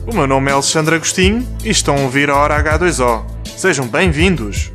O meu nome é Alexandre Agostinho e estão a ouvir a Hora H2O. Sejam bem-vindos!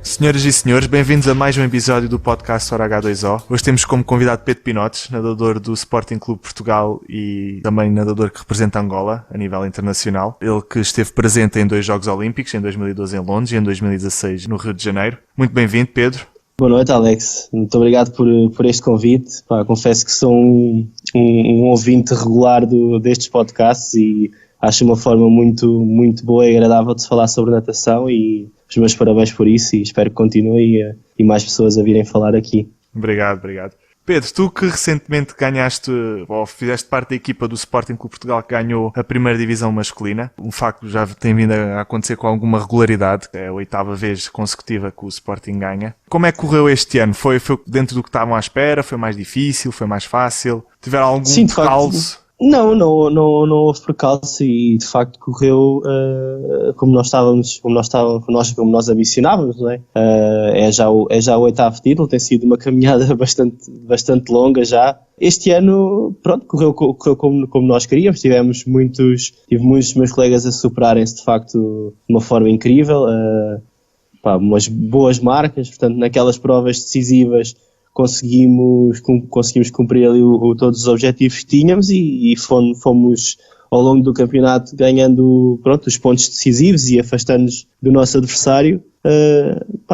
Senhoras e senhores, bem-vindos a mais um episódio do podcast Hora H2O. Hoje temos como convidado Pedro Pinotes, nadador do Sporting Clube Portugal e também nadador que representa Angola a nível internacional. Ele que esteve presente em 2 Jogos Olímpicos, em 2012 em Londres e em 2016 no Rio de Janeiro. Muito bem-vindo, Pedro. Boa noite, Alex. Muito obrigado por este convite. Confesso que sou um ouvinte regular destes podcasts e acho uma forma muito boa e agradável de se falar sobre natação e os meus parabéns por isso e espero que continue e mais pessoas a virem falar aqui. Obrigado. Pedro, tu que recentemente ganhaste, ou fizeste parte da equipa do Sporting Clube Portugal que ganhou a primeira divisão masculina, um facto que já tem vindo a acontecer com alguma regularidade, é a 8ª vez consecutiva que o Sporting ganha. Como é que correu este ano? Foi dentro do que estavam à espera? Foi mais difícil? Foi mais fácil? Tiveram algum percalço? Não houve percalço e de facto correu como nós ambicionávamos, não é? É já o 8º título, tem sido uma caminhada bastante longa já. Este ano, correu como nós queríamos, tive muitos dos meus colegas a superarem-se de facto de uma forma incrível, umas boas marcas, portanto naquelas provas decisivas conseguimos cumprir ali todos os objetivos que tínhamos e fomos ao longo do campeonato ganhando os pontos decisivos e afastando-nos do nosso adversário.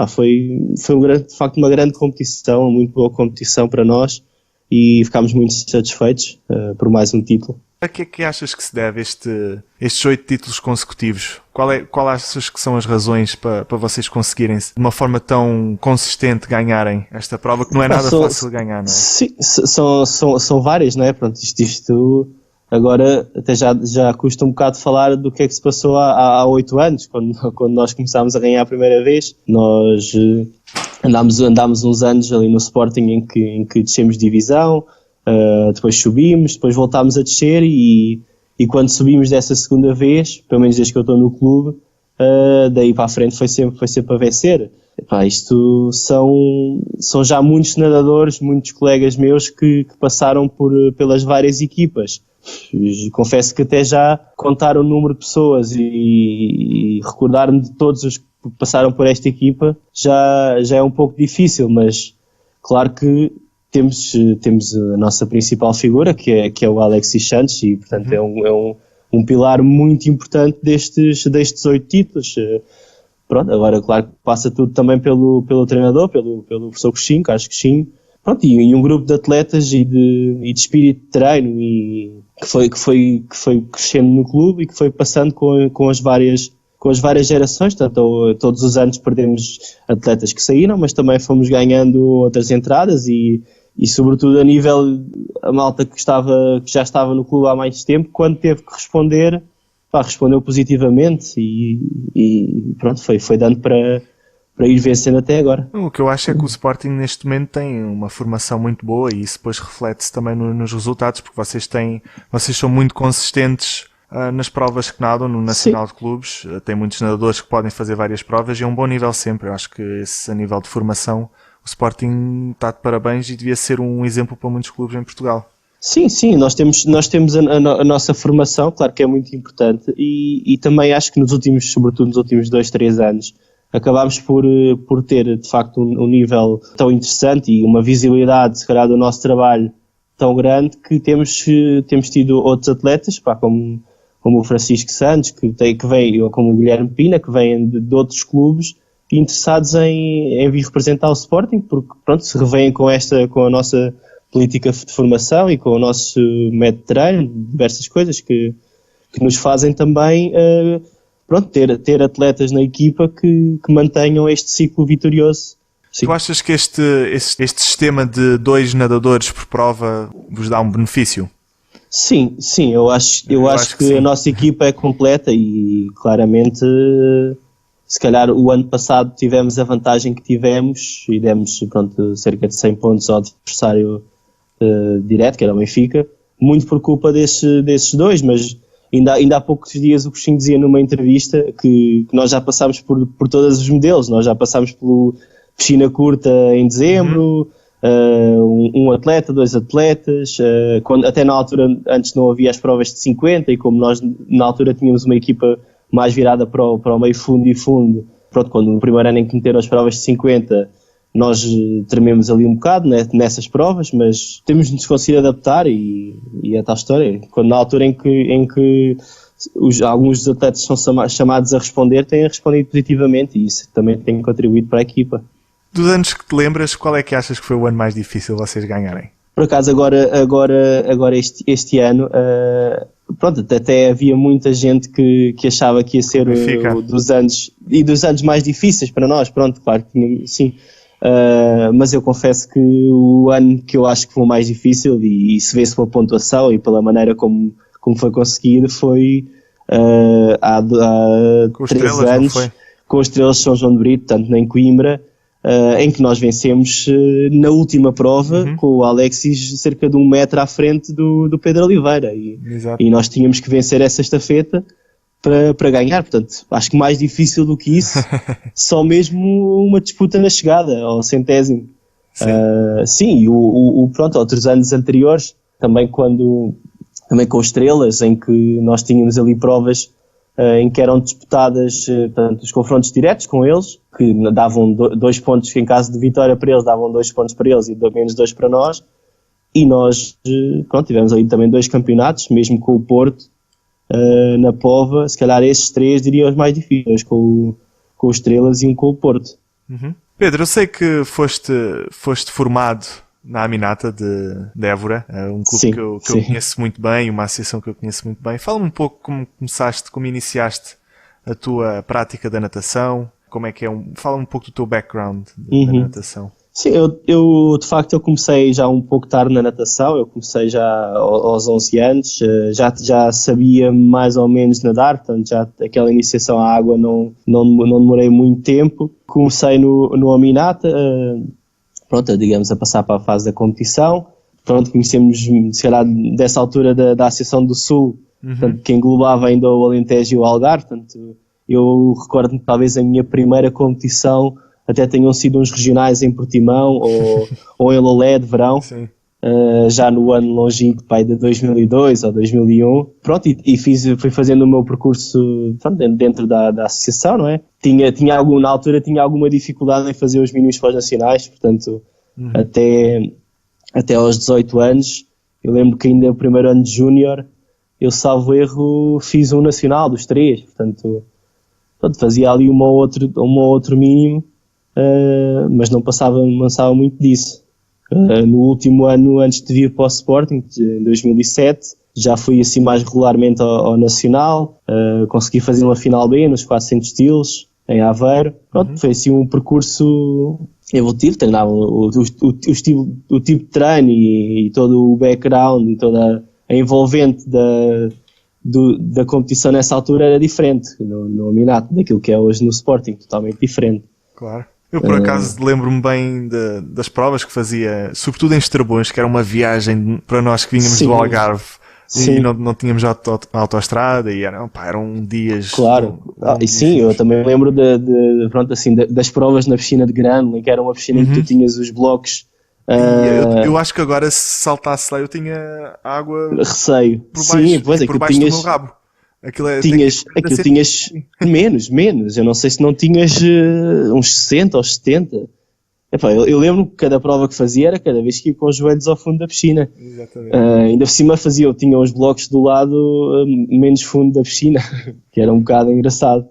Foi de facto uma grande competição, uma muito boa competição para nós e ficámos muito satisfeitos por mais um título. A que é que achas que se deve estes 8 títulos consecutivos? Qual achas que são as razões para vocês conseguirem de uma forma tão consistente ganharem esta prova que não é nada fácil de ganhar, não é? Sim, são várias, não é? Pronto, isto agora até já custa um bocado falar do que é que se passou há 8 anos, quando nós começámos a ganhar a primeira vez. Nós andámos uns anos ali no Sporting em que descemos de divisão, depois subimos, depois voltámos a descer e quando subimos dessa segunda vez, pelo menos desde que eu estou no clube, daí para a frente foi sempre a vencer. Isto são já muitos nadadores, muitos colegas meus que passaram pelas várias equipas. Confesso que até já contar o número de pessoas e recordar-me de todos os que passaram por esta equipa já é um pouco difícil, mas claro que temos a nossa principal figura, que é o Alexis Santos, e portanto é um pilar muito importante destes 8 títulos. Agora claro que passa tudo também pelo treinador, pelo professor Coxinho, Carlos Coxinho, e um grupo de atletas e de espírito de treino e que foi crescendo no clube e que foi passando com as várias gerações. Portanto, todos os anos perdemos atletas que saíram, mas também fomos ganhando outras entradas e sobretudo a nível a malta que já estava no clube há mais tempo, quando teve que responder, respondeu positivamente e foi dando para ir vencendo até agora. O que eu acho é que o Sporting neste momento tem uma formação muito boa e isso depois reflete-se também nos resultados, porque vocês são muito consistentes nas provas que nadam no Nacional de Clubes. Tem muitos nadadores que podem fazer várias provas e é um bom nível sempre. Eu acho que a nível de formação o Sporting está de parabéns e devia ser um exemplo para muitos clubes em Portugal. Sim, nós temos a nossa formação, claro que é muito importante e também acho que sobretudo nos últimos 2-3 anos, acabámos por ter de facto um nível tão interessante e uma visibilidade, se calhar, do nosso trabalho tão grande que temos tido outros atletas, como o Francisco Santos, que vem, como o Guilherme Pina, que vêm de outros clubes, interessados em vir representar o Sporting, porque se revêem com a nossa política de formação e com o nosso método de treino, diversas coisas que nos fazem também ter atletas na equipa que mantenham este ciclo vitorioso. Sim. Tu achas que este sistema de 2 nadadores por prova vos dá um benefício? Sim, eu acho que a nossa equipa é completa e claramente se calhar o ano passado tivemos a vantagem que tivemos e demos cerca de 100 pontos ao adversário direto, que era o Benfica, muito por culpa desses 2, mas ainda há poucos dias o Coxinho dizia numa entrevista que nós já passámos por todos os modelos, nós já passámos pelo piscina curta em dezembro, um atleta, 2 atletas, até na altura, antes não havia as provas de 50, e como nós na altura tínhamos uma equipa mais virada para o meio fundo e fundo, pronto, quando no primeiro ano em que meteram as provas de 50, nós trememos ali um bocado, né, nessas provas, mas temos de nos conseguir adaptar e é tal história. Quando na altura em que alguns dos atletas são chamados a responder, têm respondido positivamente, e isso também tem contribuído para a equipa. Dos anos que te lembras, qual é que achas que foi o ano mais difícil vocês ganharem? Por acaso, agora este ano, pronto, até havia muita gente que achava que ia ser dos anos mais difíceis para nós, pronto, claro que sim. Mas eu confesso que o ano que eu acho que foi o mais difícil, e se vê-se pela pontuação e pela maneira como foi conseguido, foi há 3 anos, com os Estrelas de São João de Brito, tanto em Coimbra, em que nós vencemos na última prova, com o Alexis cerca de 1 metro à frente do Pedro Oliveira, e nós tínhamos que vencer essa estafeta para ganhar. Portanto, acho que mais difícil do que isso, só mesmo uma disputa na chegada ao 100º. Sim, pronto, outros anos anteriores, também com Estrelas, em que nós tínhamos ali provas em que eram disputadas, portanto, os confrontos diretos com eles, que davam 2 pontos, em caso de vitória para eles, davam 2 pontos para eles e menos 2 para nós, e nós, pronto, tivemos ali também 2 campeonatos, mesmo com o Porto, na Póvoa. Se calhar esses 3 diria os mais difíceis, com o Estrelas e um com o Porto. Pedro, eu sei que foste formado na Aminata de Évora, um clube que eu conheço muito bem, uma associação que eu conheço muito bem. Fala-me um pouco como iniciaste a tua prática da natação, como é que fala-me um pouco do teu background da natação. Sim, eu de facto comecei já um pouco tarde na natação. Eu comecei já aos 11 anos, já sabia mais ou menos nadar, portanto já aquela iniciação à água não demorei muito tempo. Comecei no Aminata, pronto, digamos, a passar para a fase da competição. Pronto, conhecemos, se calhar, dessa altura da Associação do Sul, portanto, que englobava ainda o Alentejo e o Algarve. Portanto, eu recordo-me que talvez a minha primeira competição até tenham sido uns regionais em Portimão ou em Lolé de verão, já no ano longínquo de 2002 ou 2001. Pronto, e fui fazendo o meu percurso, pronto, dentro da associação, não é? Na altura tinha alguma dificuldade em fazer os mínimos pós-nacionais, portanto, até aos 18 anos. Eu lembro que ainda no primeiro ano de júnior, eu, salvo erro, fiz um nacional dos 3, portanto, fazia ali um ou outro mínimo, mas não passava muito disso. No último ano, antes de vir para o Sporting, em 2007, já fui assim mais regularmente ao Nacional, consegui fazer uma final B nos 400 estilos, em Aveiro. Pronto, foi assim um percurso evolutivo, treinava o tipo de treino e todo o background e toda a envolvente da competição nessa altura era diferente no Aminata, daquilo que é hoje no Sporting, totalmente diferente. Claro. Eu, por acaso, lembro-me bem das provas que fazia, sobretudo em Estrebuns, que era uma viagem para nós que vínhamos do Algarve. Sim. E não tínhamos autoestrada e eram dias... Claro, eu também lembro das provas na piscina de Grande, que era uma piscina em que tu tinhas os blocos... Eu acho que agora, se saltasse lá, eu tinha água... Receio. Por baixo, por baixo do meu rabo. Tinhas menos. Eu não sei se não tinhas uns 60 ou 70. Eu lembro que cada prova que fazia era cada vez que ia com os joelhos ao fundo da piscina. Exatamente. Ainda por cima tinha os blocos do lado menos fundo da piscina, que era um bocado engraçado.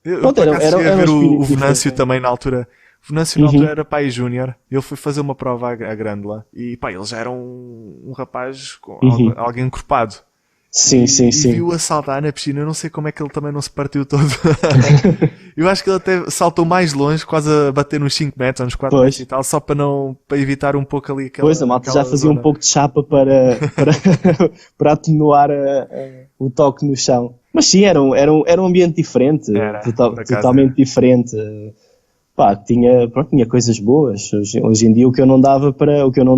Eu cheguei a ver o Venâncio também na altura. O Venâncio na altura era pai júnior. Ele foi fazer uma prova à Grândola. E ele já era um rapaz, alguém encorpado. Sim. Viu a saltar na piscina. Eu não sei como é que ele também não se partiu todo. Eu acho que ele até saltou mais longe, quase a bater nos 5 metros, ou nos 4 metros e tal, só para evitar um pouco ali aquela... Pois, a malta já fazia um pouco de chapa para atenuar o toque no chão. Mas sim, era um ambiente diferente, totalmente diferente. Tinha coisas boas. Hoje em dia o que eu não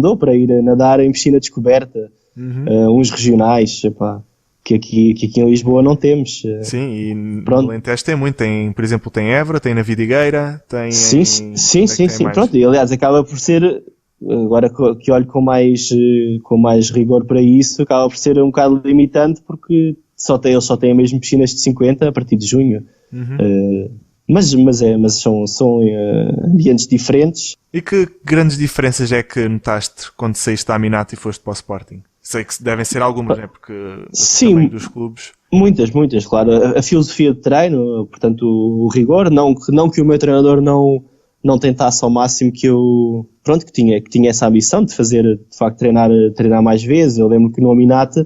dou para ir nadar em piscina descoberta, uns regionais, que aqui em Lisboa não temos. Sim, e no Alentejo tem muito. Por exemplo, tem Évora, tem na Vidigueira, tem... Sim. Pronto, e aliás acaba por ser agora que olho com mais rigor para isso, acaba por ser um bocado limitante, porque eles só têm mesmo piscinas de 50 a partir de junho. Mas são ambientes diferentes. E que grandes diferenças é que notaste quando saíste da Aminata e foste para o Sporting? Sei que devem ser algumas, né? Porque também dos clubes. Muitas, claro. A filosofia de treino, portanto, o rigor, não que o meu treinador não tentasse ao máximo que eu, que tinha essa ambição de fazer, de facto, treinar mais vezes. Eu lembro que no Aminata,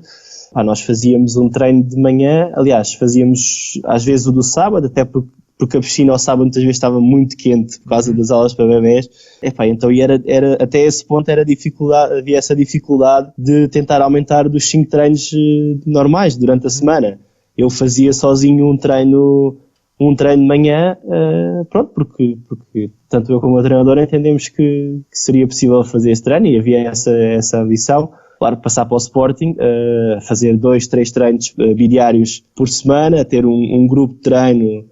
nós fazíamos um treino de manhã, aliás, fazíamos às vezes o do sábado, até porque a piscina ao sábado muitas vezes estava muito quente por causa das aulas para bebés. Então era até esse ponto havia essa dificuldade de tentar aumentar dos 5 treinos normais durante a semana. Eu fazia sozinho um treino de manhã, porque tanto eu como o treinador entendemos que seria possível fazer esse treino, e havia essa ambição. Claro, passar para o Sporting, fazer 2, 3 treinos bidiários por semana, ter um grupo de treino,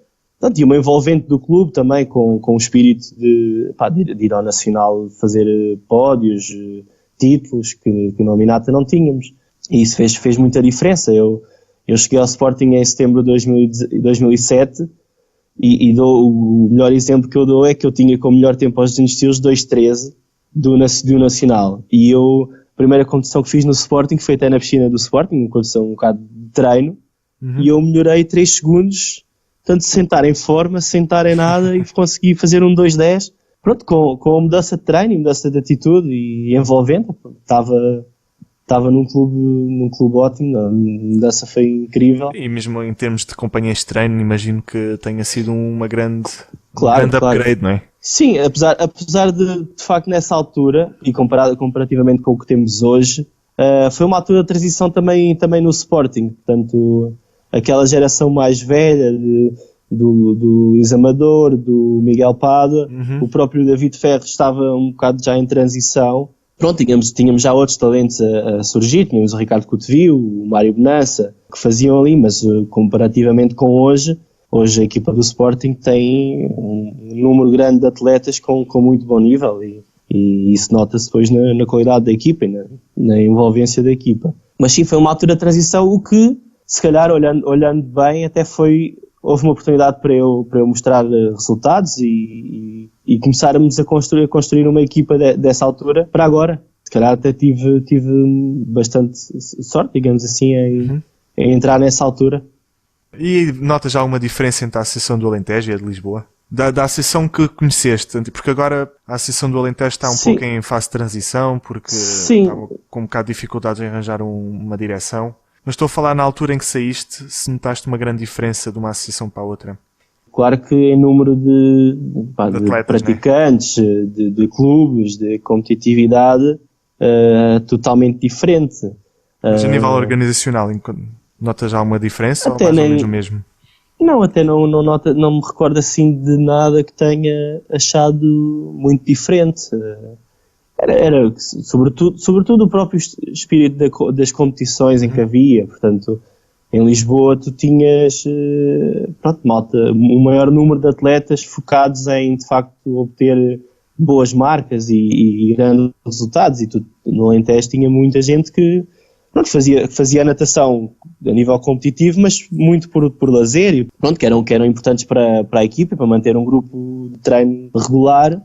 e uma envolvente do clube também, com o espírito de ir ao Nacional fazer pódios, títulos, que no Aminata não tínhamos. E isso fez muita diferença. Eu cheguei ao Sporting em setembro de 2007, e o melhor exemplo que eu dou é que eu tinha como melhor tempo aos Estilos 2:13 do Nacional. E a primeira competição que fiz no Sporting foi até na piscina do Sporting, uma competição um bocado de treino, e eu melhorei 3 segundos, tanto sentar em forma, sentar em nada, e consegui fazer um 2:10, com a mudança de treino e mudança de atitude e envolvente. Estava num clube ótimo, a mudança foi incrível. E mesmo em termos de companheiros de treino, imagino que tenha sido um grande upgrade, não é? Sim, apesar de facto, nessa altura, e comparativamente com o que temos hoje, foi uma altura de transição também no Sporting. Portanto, aquela geração mais velha do Luís Amador, do Miguel Pádua, o próprio David Ferro estava um bocado já em transição. Tínhamos já outros talentos a surgir, tínhamos o Ricardo Coutinho, o Mário Bonança, que faziam ali, mas comparativamente com hoje a equipa do Sporting tem um número grande de atletas com muito bom nível, e isso nota-se depois na qualidade da equipa e na envolvência da equipa. Mas sim, foi uma altura de transição, o que, se calhar, olhando bem, até houve uma oportunidade para eu mostrar resultados e começarmos a construir uma equipa dessa altura para agora. Se calhar até tive bastante sorte, digamos assim, em entrar nessa altura. E notas já alguma diferença entre a Associação do Alentejo e a de Lisboa? Da associação que conheceste, porque agora a Associação do Alentejo está um pouco em fase de transição, porque estava com um bocado de dificuldades em arranjar uma direção. Mas estou a falar na altura em que saíste, se notaste uma grande diferença de uma associação para a outra. Claro que em número de atletas, praticantes, né? de clubes, de competitividade, totalmente diferente. Mas a nível organizacional, notas já alguma diferença ou mais ou menos o mesmo? Não, até não me recordo assim de nada que tenha achado muito diferente. Era sobretudo o próprio espírito das competições em que havia. Portanto, em Lisboa tu tinhas um maior número de atletas focados em, de facto, obter boas marcas e grandes resultados, e tu no Alentejo tinha muita gente que fazia a natação a nível competitivo, mas muito por lazer, e que eram importantes para a equipa, para manter um grupo de treino regular,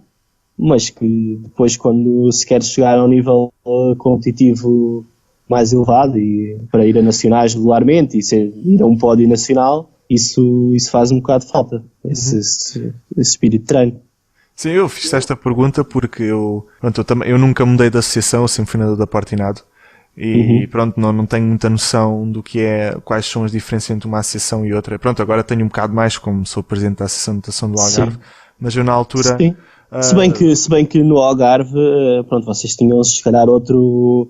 mas que depois, quando se quer chegar a um nível competitivo mais elevado e para ir a nacionais regularmente e ir a um pódio nacional, isso faz um bocado de falta, esse espírito de treino. Sim, eu fiz esta pergunta porque eu nunca mudei de associação, eu sempre fui nadador da Portinado e não tenho muita noção do que quais são as diferenças entre uma associação e outra. Agora tenho um bocado mais, como sou presidente da Associação de Natação do Algarve, mas eu na altura... Sim. Se bem que no Algarve, vocês tinham, se calhar, outro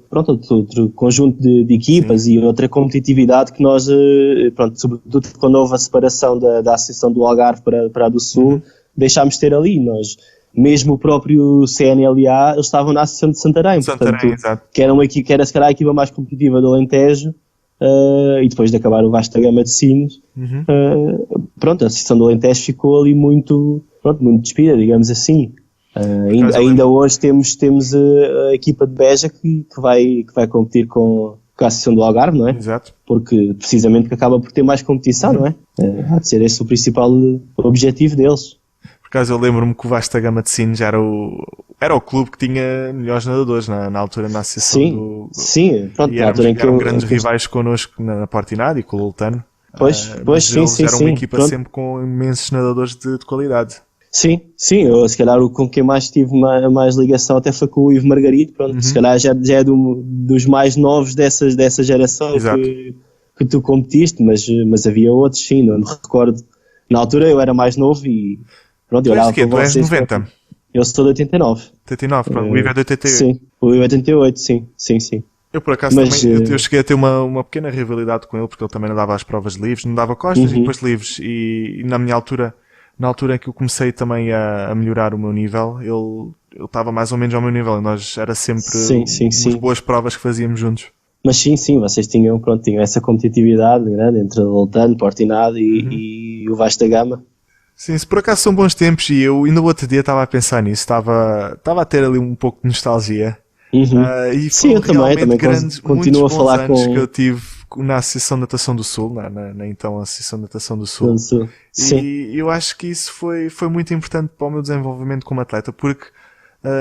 conjunto de equipas e outra competitividade que nós, sobretudo quando houve a separação da Associação do Algarve para a do Sul, deixámos de ter ali. Nós, mesmo o próprio CNLA, eles estavam na Associação de Santarém, exato. Que era se calhar a equipa mais competitiva do Alentejo, e depois de acabar o Vasta Gama de Sines, a Associação do Alentejo ficou ali muito despida, digamos assim. Ainda hoje temos a equipa de Beja que vai competir com a Associação do Algarve, não é? Exato. Porque precisamente que acaba por ter mais competição, não é? Há de ser esse o principal objetivo deles. Por acaso eu lembro-me que o Vasta Gama de Sines era o clube que tinha melhores nadadores na altura na Associação Sim, pronto, e eram grandes rivais connosco na Portinado e com o Loltano. Pois, sim. Eram uma equipa sempre com imensos nadadores de qualidade. Sim, eu se calhar com quem mais tive mais ligação até foi com o Ivo Margarito, pronto, se calhar já é dos mais novos dessa geração que tu competiste, mas havia outros, sim, não me recordo. Na altura eu era mais novo e pronto, eu olhava para vocês. Tu és 90? Pronto. Eu sou de 89. 89, pronto, o Ivo é de 88. Sim, o Ivo é de 88, sim. Eu, por acaso, também eu cheguei a ter uma pequena rivalidade com ele, porque ele também não dava as provas de livres, não dava costas e depois livres, e na minha altura, na altura em que eu comecei também a melhorar o meu nível, ele estava mais ou menos ao meu nível, e nós era sempre umas boas provas que fazíamos juntos. Mas sim, vocês tinham essa competitividade grande entre o Loltano, Portinado e o Vasta Gama. Sim, se por acaso são bons tempos, e eu ainda o outro dia estava a pensar nisso, estava a ter ali um pouco de nostalgia. E sim, eu também continuo a falar com... que eu tive na Associação de Natação do Sul, na então Associação de Natação do Sul. E eu acho que isso foi muito importante para o meu desenvolvimento como atleta, porque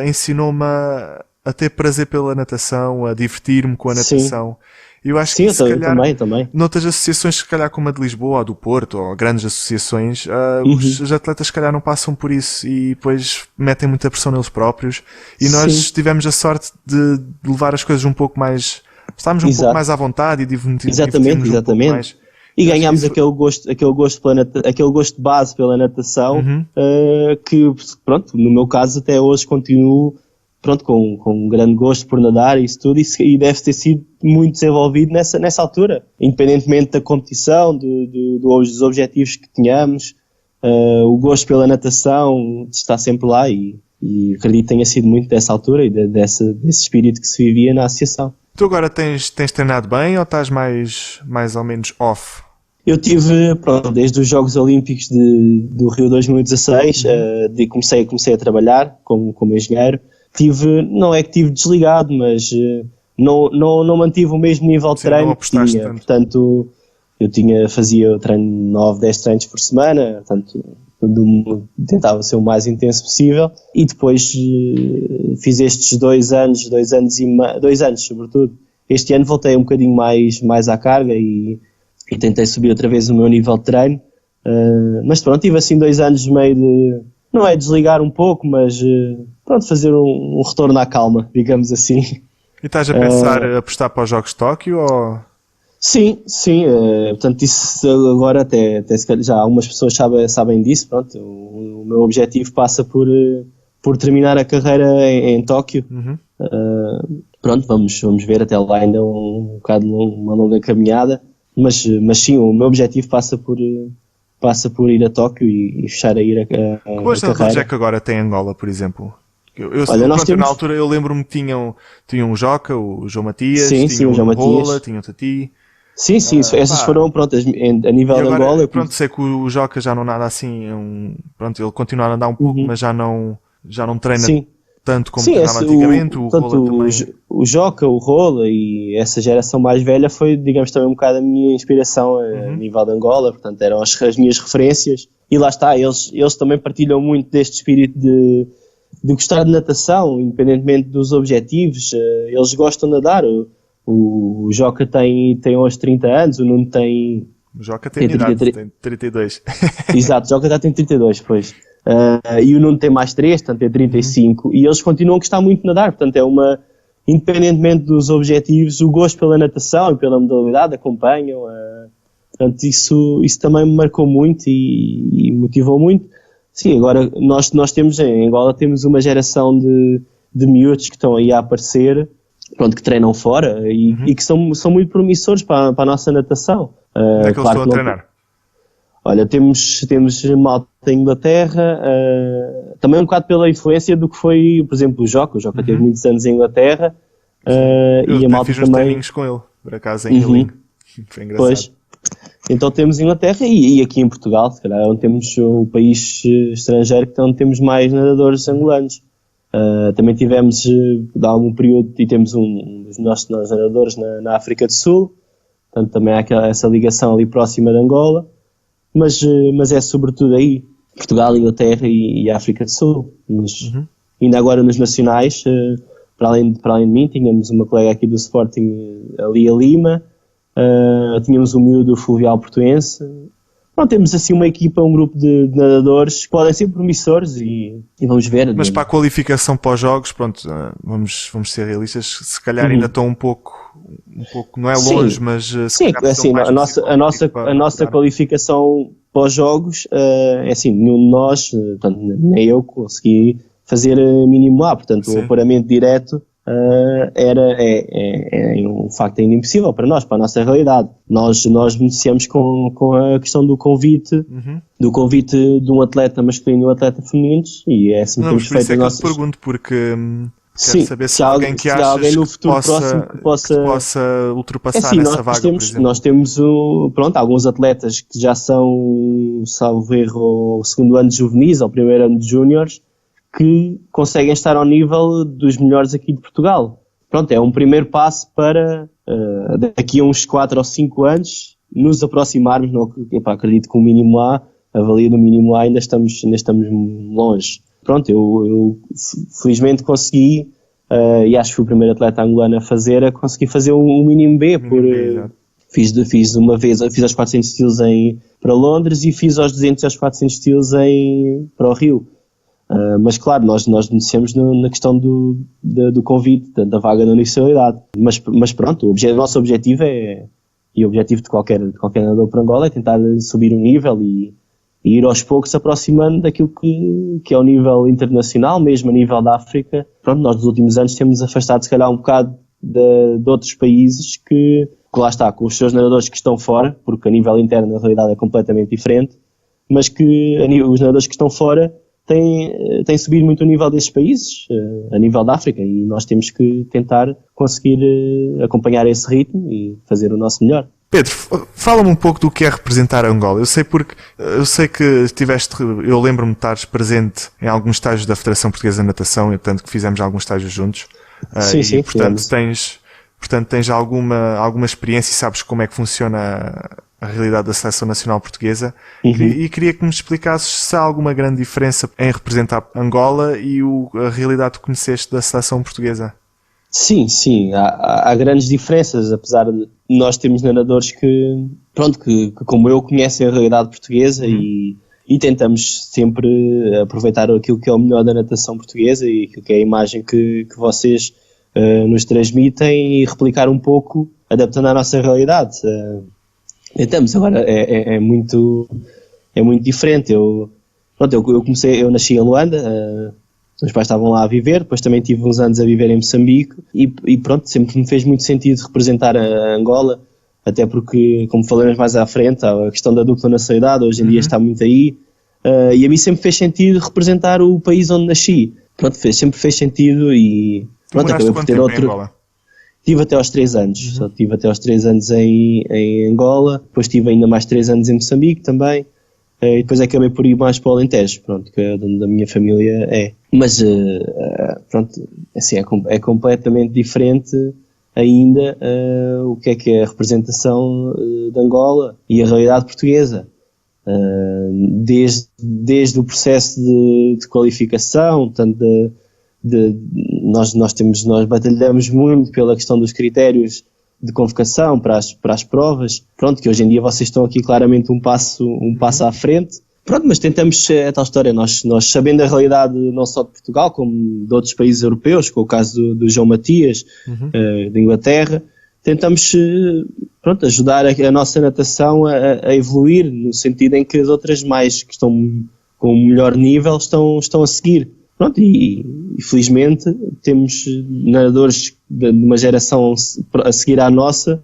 ensinou-me a ter prazer pela natação, a divertir-me com a natação. Eu acho que se calhar, também. noutras associações, se calhar como a de Lisboa, ou do Porto, ou grandes associações, os atletas se calhar não passam por isso e depois metem muita pressão neles próprios. E nós tivemos a sorte de levar as coisas um pouco mais... Estávamos um pouco mais à vontade e divertimos Exatamente. Um pouco mais. E ganhámos aquele gosto de base pela natação, que, pronto, no meu caso até hoje continuo com um grande gosto por nadar e isso tudo, e deve ter sido muito desenvolvido nessa altura, independentemente da competição, dos objetivos que tínhamos, o gosto pela natação está sempre lá e acredito que tenha sido muito dessa altura e desse espírito que se vivia na associação. Tu agora tens treinado bem ou estás mais ou menos off? Eu tive, desde os Jogos Olímpicos do Rio 2016, comecei a trabalhar como engenheiro. Não é que tive desligado, mas não mantive o mesmo nível de treino que tinha. Portanto, fazia treino 9, 10 treinos por semana, portanto, tentava ser o mais intenso possível, e depois fiz estes 2 anos sobretudo. Este ano voltei um bocadinho mais à carga e tentei subir outra vez o meu nível de treino, mas pronto, tive assim 2 anos meio de, não é desligar um pouco, mas fazer um retorno à calma, digamos assim. E estás a pensar apostar para os Jogos de Tóquio ou... Sim, portanto isso agora até se calhar já algumas pessoas sabem disso, pronto, o meu objetivo passa por terminar a carreira em Tóquio. Vamos ver, até lá ainda um bocado uma longa caminhada, mas sim, o meu objetivo passa por ir a Tóquio e fechar a ir a carreira. É que agora tem Angola, por exemplo? Na altura eu lembro-me que tinham o Joca, o João Matias, tinham o Rola, tinham o Tati. Sim, essas foram a nível de Angola. Sei que o Joca já não nada assim, ele continua a andar um pouco, mas já não treina tanto como treinava antigamente. O Rola também. O Joca, o Rola e essa geração mais velha foi, digamos, também um bocado a minha inspiração a nível de Angola, portanto eram as minhas referências, e lá está, eles também partilham muito deste espírito de gostar de natação, independentemente dos objetivos. Eles gostam de nadar. O Joca tem hoje 30 anos, o Nuno tem... O Joca tem 32. Exato, o Joca já tem 32, pois. E o Nuno tem mais 3, portanto é 35. E eles continuam a gostar muito de nadar, portanto independentemente dos objetivos, o gosto pela natação e pela modalidade acompanham. Portanto, isso também me marcou muito e motivou muito. Sim, agora nós temos em Angola temos uma geração de miúdos que estão aí a aparecer, que treinam fora e que são muito promissores para a nossa natação. Onde é que eles estão a treinar? Olha, temos malta em Inglaterra, também um bocado pela influência do que foi, por exemplo, o Joca. O Joca teve muitos anos em Inglaterra e a malta fiz uns treininhos com ele, por acaso, em Ealing. Foi engraçado. Pois. Então temos Inglaterra e aqui em Portugal, se calhar, onde temos o país estrangeiro onde temos mais nadadores angolanos. Também tivemos, há algum período, e temos um dos nossos nadadores na África do Sul, portanto também há essa ligação ali próxima de Angola, mas é sobretudo aí, Portugal, Inglaterra e África do Sul. Mas, ainda agora nos nacionais, para além de mim, tínhamos uma colega aqui do Sporting, ali a Lima, tínhamos um miúdo fluvial portuense. Pronto, temos assim uma equipa, um grupo de nadadores que podem ser promissores e vamos ver. Mas para a qualificação para os jogos, pronto, vamos ser realistas, se calhar ainda estão um pouco, não é longe, sim, mas sim, assim, a nossa qualificação para os jogos, é assim, nenhum de nós, portanto, nem eu consegui fazer mínimo A, portanto, sim, o apuramento direto é um facto ainda impossível para nós, para a nossa realidade. Nós beneficiamos com a questão do convite de um atleta masculino e um atleta feminino, e é assim que temos feito as nossas... Eu te pergunto porque sim, saber se alguém que achas no futuro que possa ultrapassar essa vaga, por exemplo. Nós temos alguns atletas que já são, salvo erro, o segundo ano de juvenis ou o primeiro ano de júniores, que conseguem estar ao nível dos melhores aqui de Portugal. Pronto, é um primeiro passo para daqui a uns 4 ou 5 anos nos aproximarmos. Acredito que o mínimo A, a valia do mínimo A, ainda estamos longe. Pronto, eu felizmente consegui, e acho que fui o primeiro atleta angolano a conseguir fazer um mínimo B. Fiz uma vez, fiz aos 400 estilos para Londres e fiz aos 200 e aos 400 estilos para o Rio. Mas claro, nós beneficiamos na questão do convite, da vaga da universidade. Mas pronto, o nosso objetivo e o objetivo de qualquer nadador para Angola é tentar subir um nível e ir aos poucos aproximando daquilo que é o nível internacional, mesmo a nível da África. Pronto, nós nos últimos anos temos afastado se calhar um bocado de outros países que lá está, com os seus nadadores que estão fora, porque a nível interno a realidade é completamente diferente, mas que os nadadores que estão fora têm subido muito o nível desses países, a nível da África, e nós temos que tentar conseguir acompanhar esse ritmo e fazer o nosso melhor. Pedro, fala-me um pouco do que é representar Angola. Eu sei que eu lembro-me de estares presente em alguns estágios da Federação Portuguesa de Natação, tanto que fizemos alguns estágios juntos. Sim, portanto tens alguma experiência e sabes como é que funciona a realidade da Seleção Nacional Portuguesa. E queria que me explicasses se há alguma grande diferença em representar Angola e a realidade que conheceste da Seleção Portuguesa. Sim, há grandes diferenças, apesar de nós termos nadadores que como eu, conhecem a realidade portuguesa e tentamos sempre aproveitar aquilo que é o melhor da natação portuguesa e aquilo que é a imagem que vocês nos transmitem e replicar um pouco, adaptando à nossa realidade. Tentamos, agora é muito diferente. Eu nasci em Luanda, meus pais estavam lá a viver, depois também tive uns anos a viver em Moçambique e pronto, sempre me fez muito sentido representar a Angola, até porque, como falaremos mais à frente, a questão da dupla nacionalidade hoje em dia está muito aí, e a mim sempre fez sentido representar o país onde nasci. Pronto, sempre fez sentido e pronto, acabei por ter outro... Tive até aos 3 anos, só tive até aos 3 anos em Angola, depois tive ainda mais 3 anos em Moçambique também, e depois acabei por ir mais para o Alentejo, pronto, que é onde a minha família é. Mas, pronto, assim, é completamente diferente ainda o que é a representação de Angola e a realidade portuguesa. Desde o processo de qualificação, portanto, nós batalhamos muito pela questão dos critérios de convocação para as provas, pronto, que hoje em dia vocês estão aqui claramente um passo à frente, pronto, mas tentamos, é tal história, nós sabendo a realidade não só de Portugal, como de outros países europeus, com o caso do João Matias, da Inglaterra, tentamos, pronto, ajudar a nossa natação a evoluir, no sentido em que as outras mais que estão com um melhor nível estão a seguir. Pronto, e felizmente temos nadadores de uma geração a seguir à nossa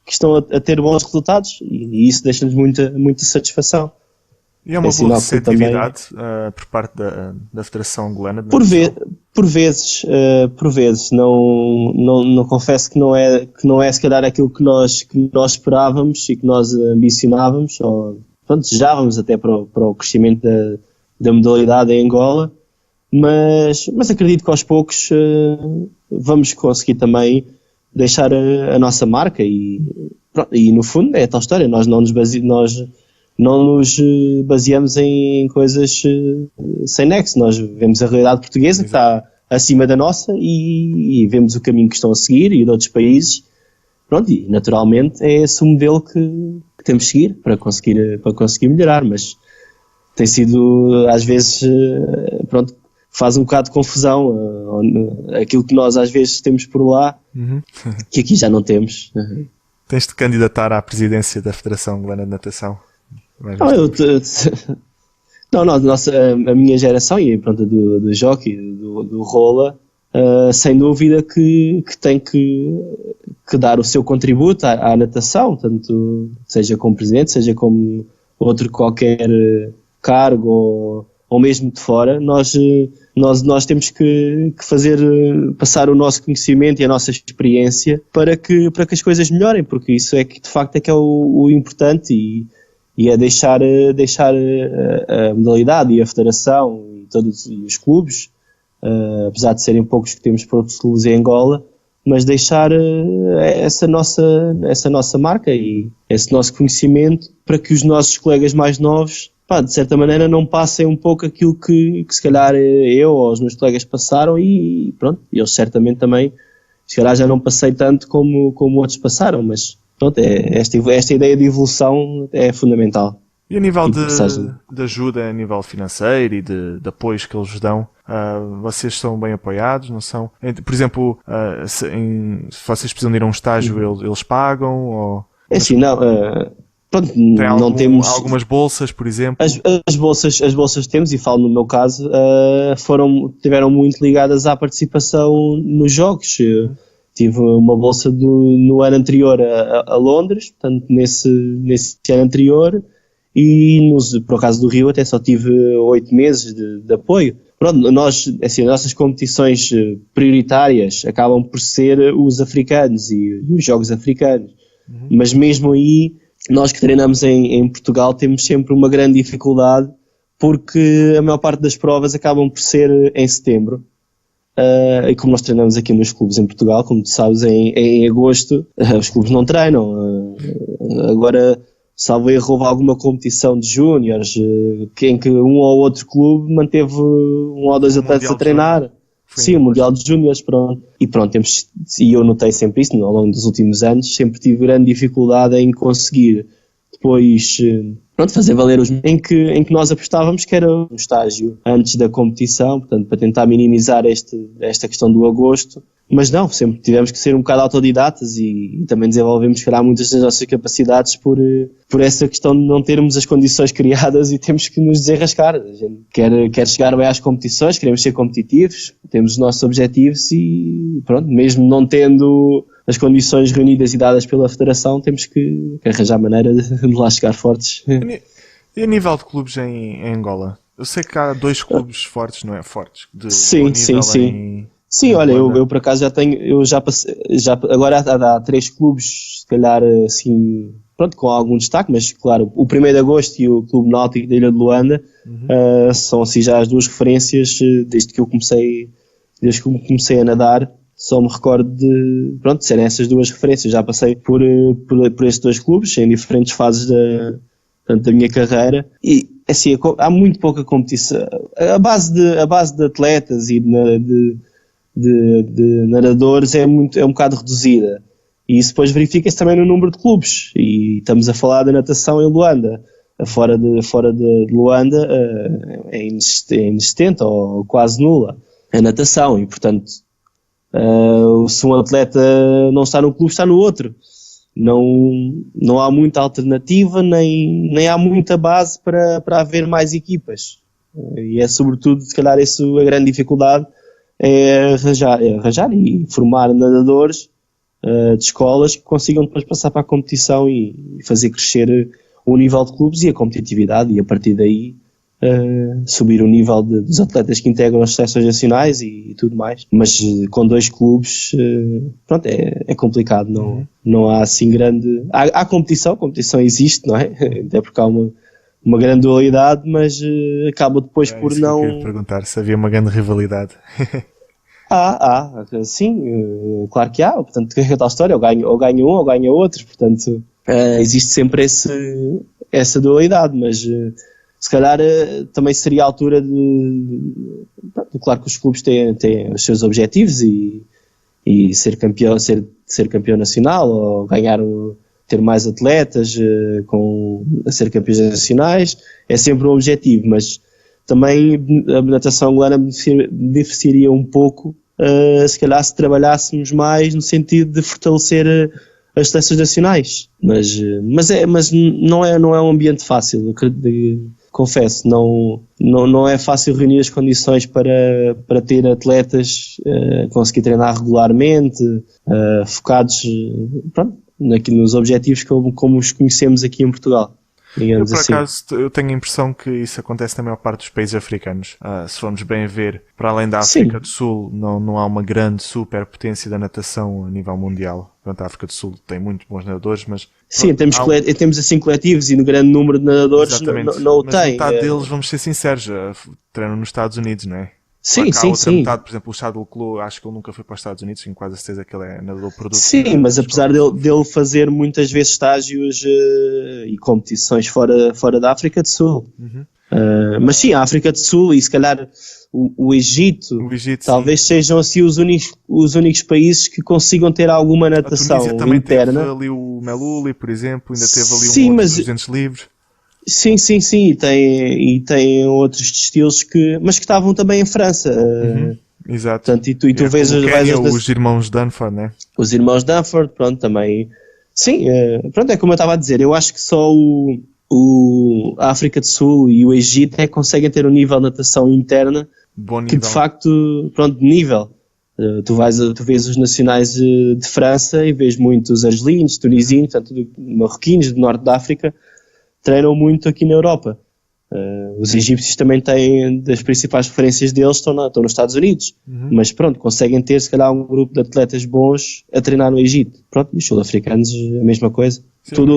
que estão a ter bons resultados e isso deixa-nos muita satisfação. E é uma boa receptividade por parte da Federação Angolana? Por vezes, não confesso que não é se calhar aquilo que nós esperávamos e que nós ambicionávamos, ou pronto, desejávamos até para o crescimento da modalidade em Angola, mas acredito que aos poucos vamos conseguir também deixar a nossa marca e no fundo é a tal história, nós não nos baseamos em coisas sem nexo, nós vemos a realidade portuguesa que está acima da nossa e vemos o caminho que estão a seguir e de outros países, pronto, e naturalmente é esse o modelo que temos de seguir para conseguir melhorar, mas tem sido às vezes, pronto, faz um bocado de confusão aquilo que nós às vezes temos por lá, que aqui já não temos. Tens de candidatar à presidência da Federação Angolana de Natação? A minha geração e pronto, do jockey, do rola, sem dúvida que tem que dar o seu contributo à natação, tanto seja como presidente, seja como outro qualquer cargo ou mesmo de fora. Nós temos que fazer passar o nosso conhecimento e a nossa experiência para que as coisas melhorem, porque isso é que de facto é que é o importante e é deixar a modalidade e a federação e todos os clubes, apesar de serem poucos que temos poucos clubes em Angola, mas deixar essa nossa marca e esse nosso conhecimento para que os nossos colegas mais novos, de certa maneira, não passem um pouco aquilo que se calhar eu ou os meus colegas passaram e pronto, eles certamente também, se calhar já não passei tanto como outros passaram, mas pronto, esta ideia de evolução é fundamental. E a nível de ajuda, a nível financeiro e de apoios que eles dão, vocês são bem apoiados, não são? Por exemplo, se vocês precisam de ir a um estágio, eles pagam? Ou... É assim, pronto, não temos algumas bolsas, por exemplo? As bolsas temos, e falo no meu caso, tiveram muito ligadas à participação nos jogos. Tive uma bolsa no ano anterior a Londres, portanto nesse ano anterior, e por acaso do Rio até só tive 8 meses de apoio. Pronto, as nossas competições prioritárias acabam por ser os africanos e os jogos africanos, mas mesmo aí, nós que treinamos em Portugal temos sempre uma grande dificuldade, porque a maior parte das provas acabam por ser em setembro. E como nós treinamos aqui nos clubes em Portugal, como tu sabes, em agosto os clubes não treinam. Agora, salvo erro, houve alguma competição de júniores em que um ou outro clube manteve um ou dois atletas a treinar. Sim, o Mundial de Júniores, pronto. E pronto, e eu notei sempre isso ao longo dos últimos anos, sempre tive grande dificuldade em conseguir depois fazer valer em que nós apostávamos que era um estágio antes da competição, portanto, para tentar minimizar esta questão do agosto, mas não, sempre tivemos que ser um bocado autodidatas e também desenvolvemos, calhar, muitas das nossas capacidades por essa questão de não termos as condições criadas e temos que nos desenrascar. A gente quer chegar bem às competições, queremos ser competitivos, temos os nossos objetivos e pronto, mesmo não tendo as condições reunidas e dadas pela Federação, temos que arranjar maneira de lá chegar fortes. E a nível de clubes em Angola? Eu sei que há 2 clubes fortes, não é? Fortes. Sim. Sim, olha, eu por acaso já passei, agora há 3 clubes, se calhar assim, pronto, com algum destaque, mas claro, o 1º de Agosto e o Clube Náutico da Ilha de Luanda são assim já as 2 referências desde que eu comecei a nadar. Só me recordo de serem essas 2 referências. Já passei por estes 2 clubes em diferentes fases da minha carreira e assim, há muito pouca competição. A base de atletas e de nadadores é um bocado reduzida, e isso depois verifica-se também no número de clubes, e estamos a falar da natação em Luanda. Fora de Luanda é inexistente ou quase nula a natação, e portanto se um atleta não está num clube, está no outro. Não há muita alternativa, nem há muita base para haver mais equipas, e é sobretudo, se calhar, essa a grande dificuldade, é arranjar e formar nadadores de escolas que consigam depois passar para a competição e fazer crescer o nível de clubes e a competitividade, e a partir daí subir o nível dos atletas que integram as seleções nacionais e tudo mais. Mas com 2 clubes, pronto, é complicado, não há assim grande... Há competição, a competição existe, não é? Até porque há uma grande dualidade, mas acaba depois por não... Eu queria perguntar se havia uma grande rivalidade. Sim, claro que há, portanto, é a tal história, ou ganha um ou ganha outro, portanto, existe sempre essa dualidade, mas se calhar também seria a altura claro que os clubes têm os seus objetivos e ser campeão nacional, ou ter mais atletas, a ser campeões nacionais, é sempre um objetivo, mas também a natação angolana beneficiaria um pouco, se calhar se trabalhássemos mais no sentido de fortalecer as seleções nacionais, mas não é um ambiente fácil, confesso, não é fácil reunir as condições para ter atletas conseguir treinar regularmente, focados nos objetivos como os conhecemos aqui em Portugal. Eu, por assim. acaso, eu tenho a impressão que isso acontece na maior parte dos países africanos. Se formos bem a ver, para além da África do Sul, não há uma grande superpotência da natação a nível mundial. Pronto, a África do Sul tem muito bons nadadores, mas... Sim, temos assim coletivos e no grande número de nadadores não o tem. Mas metade deles, vamos ser sinceros, treinam nos Estados Unidos, não é? Sim. Metade, por exemplo, o Charles Leclerc, acho que ele nunca foi para os Estados Unidos, tenho quase a certeza que ele é nadador produto. Sim, mas apesar dele fazer muitas vezes estágios e competições fora da África do Sul. Mas sim, a África do Sul e se calhar o Egito talvez sejam assim os únicos países que consigam ter alguma natação a Tunísia também interna. Teve ali o Melouli, por exemplo, ainda teve ali mas 200 livres. Sim, e tem outros estilos mas que estavam também em França. Exato. Portanto, e tu vês os irmãos Dunford, né? Os irmãos Dunford, pronto, também. Sim, pronto, é como eu estava a dizer, eu acho que só a África do Sul e o Egito conseguem ter um nível de natação interna que de facto, pronto, de nível. Tu vês os nacionais de França e vês muitos argelinos, tunisinos, portanto, marroquinos do norte da África, treinam muito aqui na Europa. Os egípcios também têm, das principais referências deles estão nos Estados Unidos, mas pronto, conseguem ter se calhar um grupo de atletas bons a treinar no Egito. Pronto, e os sul-africanos a mesma coisa.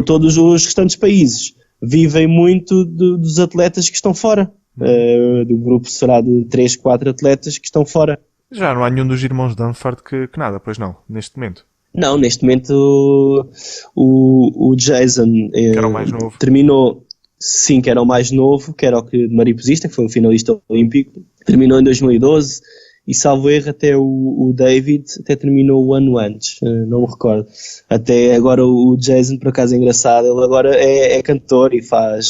Todos os restantes países vivem muito dos atletas que estão fora. Do grupo será de 3, 4 atletas que estão fora. Já não há nenhum dos irmãos Dunford que nada, pois não, neste momento. Não, neste momento o Jason que era o mais novo. Terminou, sim, que era o mais novo, que era o que mariposista, que foi um finalista olímpico, terminou em 2012 e salvo erro até o David até terminou o ano antes, não me recordo. Até agora o Jason, por acaso é engraçado, ele agora é cantor e faz...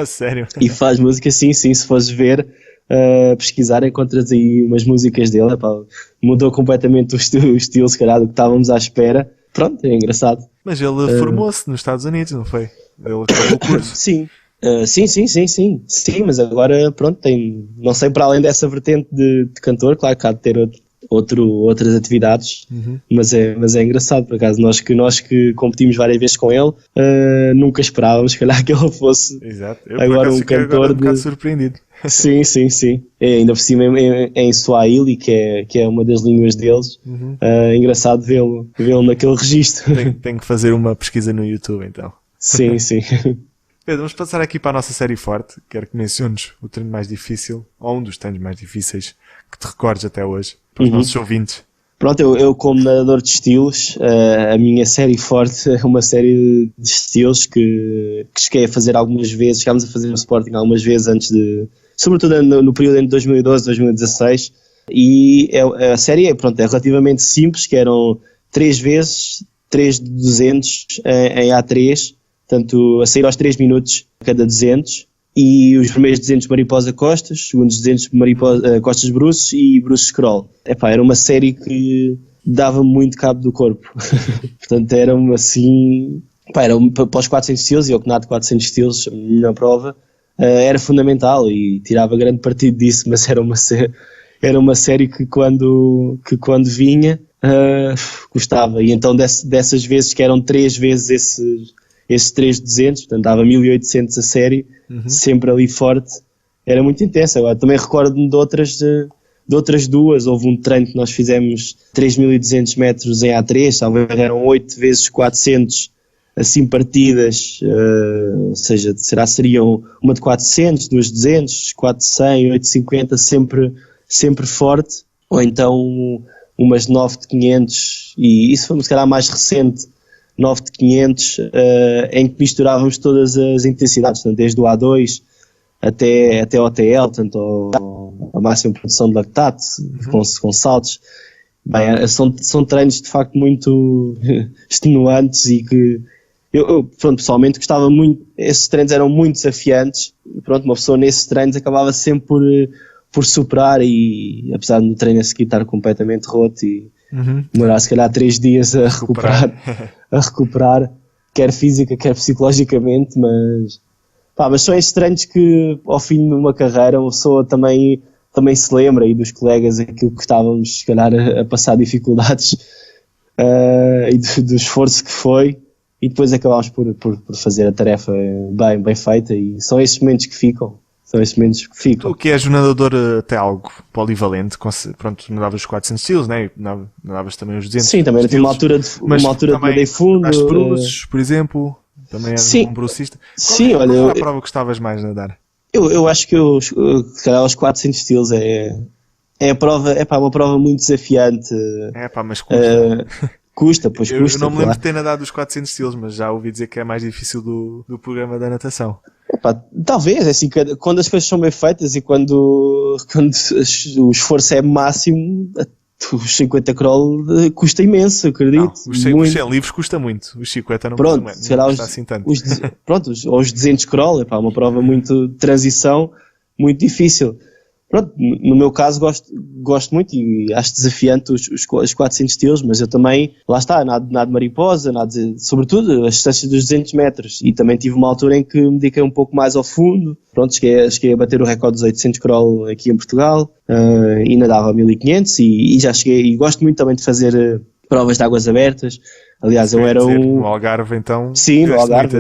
Sério? E faz música, sim, se fores ver... pesquisar, encontras aí umas músicas dele, mudou completamente o estilo, se calhar, do que estávamos à espera. Pronto, é engraçado. Mas ele formou-se nos Estados Unidos, não foi? Ele acabou o curso. Sim. Sim, mas agora, pronto, tem, não sei, para além dessa vertente de cantor, claro que há de ter outras atividades, mas é engraçado, por acaso, nós que competimos várias vezes com ele, nunca esperávamos, se calhar, que ele fosse agora um cantor um bocado surpreendido. Sim. Ainda por cima em Swahili, que é uma das línguas deles. É engraçado vê-lo naquele registro. Tenho que fazer uma pesquisa no YouTube, então. Sim. Pedro, vamos passar aqui para a nossa série forte. Quero que menciones o treino mais difícil, ou um dos treinos mais difíceis, que te recordes até hoje, para os nossos ouvintes. Pronto, eu como nadador de estilos, a minha série forte é uma série de estilos que cheguei a fazer algumas vezes, chegámos a fazer no Sporting algumas vezes antes sobretudo no período entre 2012 e 2016, e a série é relativamente simples, que eram 3 vezes, 3 de 200 em A3, portanto a sair aos 3 minutos cada 200, e os primeiros 200 mariposa costas, os segundos 200 mariposa costas bruços e bruços crawl. Era uma série que dava muito cabo do corpo, portanto era assim, para os 400 estilos, e eu que nado 400 estilos na prova, era fundamental e tirava grande partido disso, mas era uma série que quando vinha gostava, e então dessas vezes que eram 3 vezes esses 3.200, portanto dava 1.800 a série, sempre ali forte, era muito intenso. Agora também recordo-me de outras duas. Houve um treino que nós fizemos 3.200 metros em A3, talvez eram 8 vezes 400 assim partidas, ou seja, seriam uma de 400, duas de 200, 4 de 100, 8 de 50, sempre forte, ou então umas 9 de 500, e isso foi se calhar mais recente, 9 de 500, em que misturávamos todas as intensidades, portanto, desde o A2 até ao TL, portanto, a máxima produção de lactato, com saltos. Bem, são treinos de facto muito extenuantes e que eu pessoalmente gostava muito. Esses treinos eram muito desafiantes e pronto, uma pessoa nesses treinos acabava sempre por superar, e apesar do treino a seguir estar completamente roto e demorar se calhar 3 dias a recuperar, quer física, quer psicologicamente, mas são esses treinos que ao fim de uma carreira uma pessoa também se lembra, e dos colegas aquilo que estávamos se calhar a passar dificuldades e do esforço que foi, e depois acabámos por fazer a tarefa bem feita, e são esses momentos que ficam. Tu que és um nadador até algo polivalente, pronto, nadavas os 400 estilos, né? Nadavas também os 200. Sim, também tive uma altura de nadei fundo. As bruços, por exemplo, também és um brucista. Qual era a prova que gostavas mais de nadar? Eu acho que se calhar os 400 estilos é uma prova muito desafiante. Mas custa. Custa. Eu não me lembro de ter nadado os 400 estilos, mas já ouvi dizer que é mais difícil do programa da natação. Talvez, assim, quando as coisas são bem feitas e quando o esforço é máximo, os 50 crawl custa imenso, acredito. Não, os 100 livres custa muito, os 50 não custa assim tanto. Os 200 crawl é uma prova muito de transição, muito difícil. Pronto, no meu caso gosto muito e acho desafiante os 400 estilos, mas eu também, lá está, nado mariposa, sobretudo as distâncias dos 200 metros, e também tive uma altura em que me dediquei um pouco mais ao fundo. Pronto, cheguei a bater o recorde dos 800 crawl aqui em Portugal, e nadava a 1500, e já cheguei, e gosto muito também de fazer provas de águas abertas. Aliás, eu era no Algarve, então. Sim, no Algarve.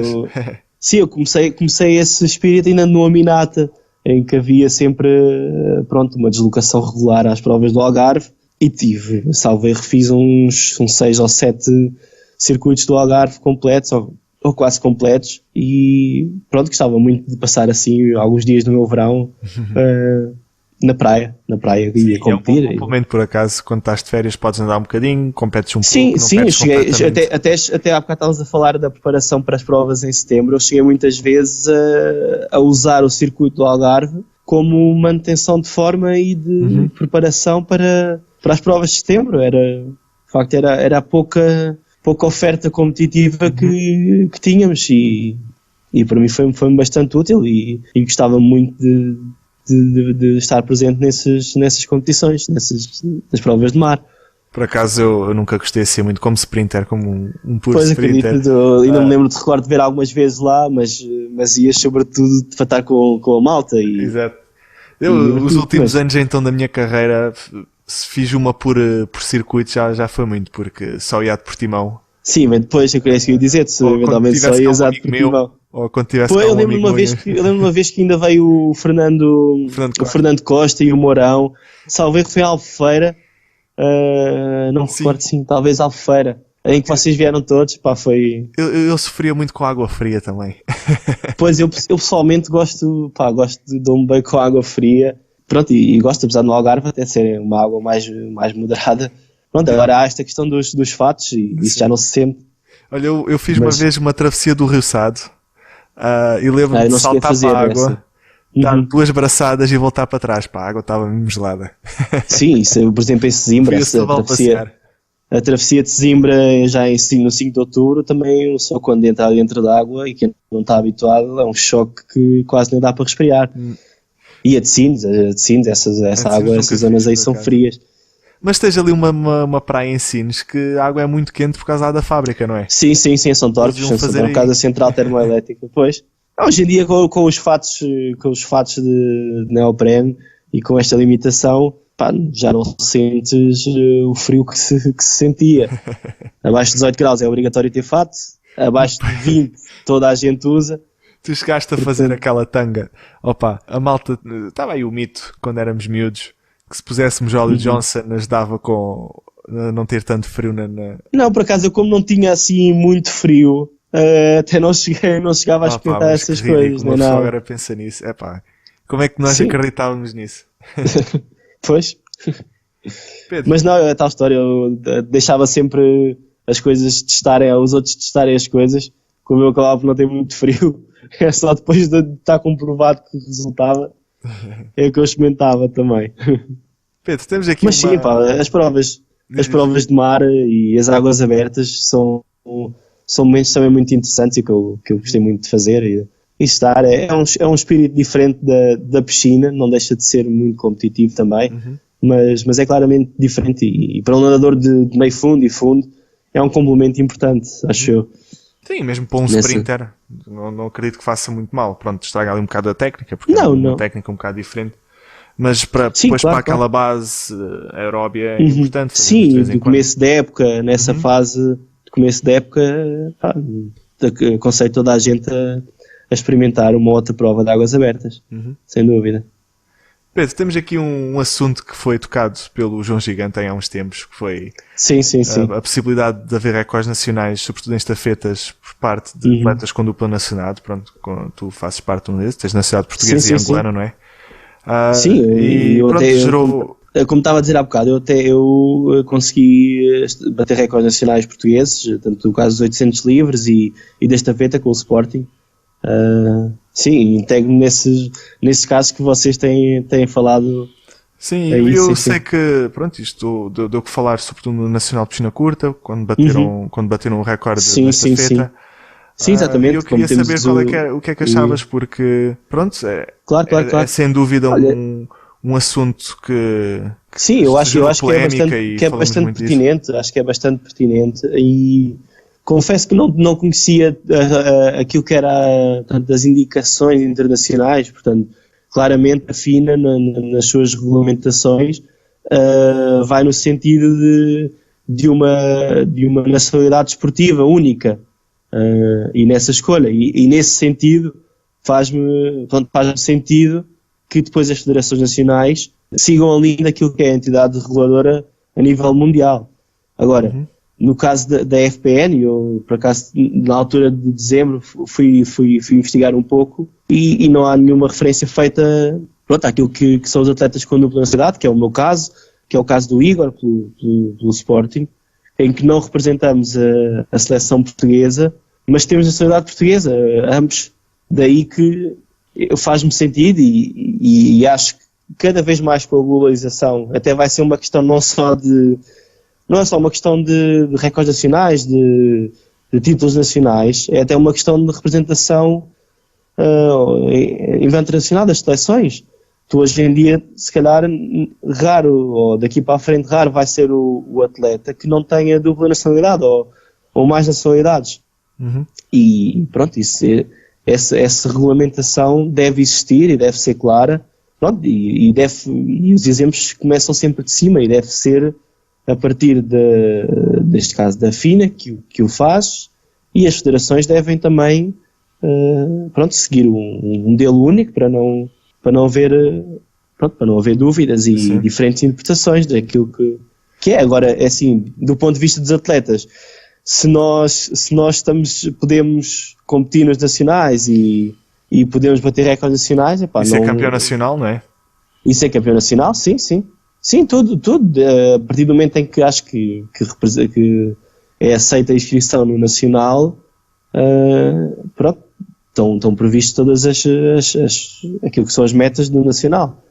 Sim, eu comecei esse espírito ainda no Aminata, em que havia sempre, uma deslocação regular às provas do Algarve, e fiz uns 6 ou 7 circuitos do Algarve completos, ou quase completos, e gostava muito de passar assim alguns dias do meu verão na praia ia competir. É um bom complemento, por acaso, quando estás de férias podes andar um bocadinho, competes um pouco. Sim, eu cheguei, até há bocado estávamos a falar da preparação para as provas em setembro. Eu cheguei muitas vezes a usar o circuito do Algarve como manutenção de forma e de preparação para as provas de setembro. Era a pouca oferta competitiva que tínhamos, e para mim foi bastante útil, e gostava muito de estar presente nessas competições, nas provas de mar. Por acaso eu nunca gostei de ser muito como sprinter, como um puro sprinter. Acredito, ainda me lembro de recordar de ver algumas vezes lá, mas ias sobretudo de estar com a malta. Exato. Os últimos anos então da minha carreira, se fiz uma por circuito já foi muito, porque só ia de Portimão. Sim, mas depois eu queria dizer-te, se eventualmente só ias de Portimão. Ou quando tivesse eu lembro uma vez que ainda veio o Fernando Costa e o Mourão, salvo erro foi a Albufeira, não recordo, sim, talvez Albufeira, em que vocês vieram todos, foi... Eu sofria muito com água fria também. Pois, eu pessoalmente gosto de dou-me bem com água fria, e gosto, apesar do Algarve até ser uma água mais moderada. Agora há esta questão dos fatos, e isso já não se sente. Olha, eu fiz uma vez uma travessia do Rio Sado, e lembro-me de saltar para a água, dar 2 braçadas e voltar para trás. A água estava mesmo gelada. Sim, isso, por exemplo, em Sesimbra, a travessia de Sesimbra já no 5 de outubro, também só quando entra dentro da água, e quem não está habituado, é um choque que quase nem dá para respirar. E a de Sines, essa água, essas zonas aí são frias. Mas tens ali uma praia em Sines que a água é muito quente por causa da fábrica, não é? Sim, São Torres, uma casa central termoelétrica. Pois, hoje em dia com os fatos de neoprene e com esta limitação, já não sentes o frio que se sentia. Abaixo de 18 graus é obrigatório ter fato, abaixo de 20 toda a gente usa. Tu chegaste a fazer aquela tanga. Opa, a malta, estava aí o mito, quando éramos miúdos, que se puséssemos óleo Johnson ajudava com não ter tanto frio Não, por acaso eu como não tinha assim muito frio, até não chegava a experimentar essas coisas. Uma pessoa agora pensa nisso. Epá, como é que nós acreditávamos nisso? Pois. Pedro. Mas não, é tal história, eu deixava sempre as coisas testarem, os outros testarem as coisas, como eu acabava por não ter muito frio, é só depois de estar comprovado que resultava, é que eu experimentava também. Pedro, temos aqui Mas sim, pá, as provas de mar e as águas abertas são momentos também muito interessantes e que eu gostei muito de fazer e estar, é um espírito diferente da piscina, não deixa de ser muito competitivo também, mas é claramente diferente e para um nadador de meio fundo e fundo é um complemento importante, acho eu. Sim, mesmo para um sprinter, não acredito que faça muito mal. Pronto, estraga ali um bocado a técnica, porque é uma técnica um bocado diferente. Mas depois para aquela base aeróbia é importante. Sim, do começo da época, nessa fase de começo da época, aconselho toda a gente a experimentar uma outra prova de águas abertas, sem dúvida. Pedro, temos aqui um assunto que foi tocado pelo João Gigante há uns tempos, que foi sim. A possibilidade de haver recordes nacionais, sobretudo em estafetas, por parte de atletas com dupla nacionalidade. Pronto, tu fazes parte de um desses, tens nacionalidade portuguesa e angolana, não é? Sim, e eu pronto, até, gerou... como estava a dizer há bocado, eu consegui bater recordes nacionais portugueses, tanto no caso dos 800 livres e da estafeta com o Sporting. Sim, integro nesses casos que vocês têm falado. Sim, eu sei que, pronto, isto deu que falar sobretudo no Nacional de Piscina Curta, quando bateram o recorde da estafeta. Sim, exatamente. Eu queria saber o que é que achavas, porque, pronto, claro. sem dúvida um assunto que sim, eu acho que é bastante pertinente, acho que é bastante pertinente e confesso que não conhecia aquilo que era portanto, das indicações internacionais, portanto, claramente a FINA nas suas regulamentações vai no sentido de uma nacionalidade esportiva única e nessa escolha, e nesse sentido faz-me sentido que depois as federações nacionais sigam a linha daquilo que é a entidade reguladora a nível mundial. Agora, no caso da FPN, eu por acaso na altura de dezembro fui investigar um pouco e não há nenhuma referência feita àquilo que são os atletas com dupla nacionalidade, que é o meu caso, que é o caso do Igor pelo Sporting, em que não representamos a seleção portuguesa, mas temos a nacionalidade portuguesa, ambos. Daí que faz-me sentido e acho que cada vez mais com a globalização até vai ser uma questão não é só uma questão de recordes nacionais, de títulos nacionais, é até uma questão de representação internacional das seleções. Tu hoje em dia, se calhar, raro, ou daqui para a frente, raro vai ser o atleta que não tenha dupla nacionalidade ou mais nacionalidades. E pronto, essa regulamentação deve existir e deve ser clara. Pronto, e os exemplos começam sempre de cima e deve ser a partir deste caso da FINA que o faz, e as federações devem também seguir um modelo único para não haver dúvidas e diferentes interpretações daquilo que é. Agora, é assim, do ponto de vista dos atletas, se nós podemos competir nos nacionais e podemos bater recordes nacionais, isso é campeão nacional, não é? Isso é campeão nacional, sim. Sim, tudo. A partir do momento em que acho que é aceita a inscrição no nacional, estão previstas todas aquilo que são as metas do nacional.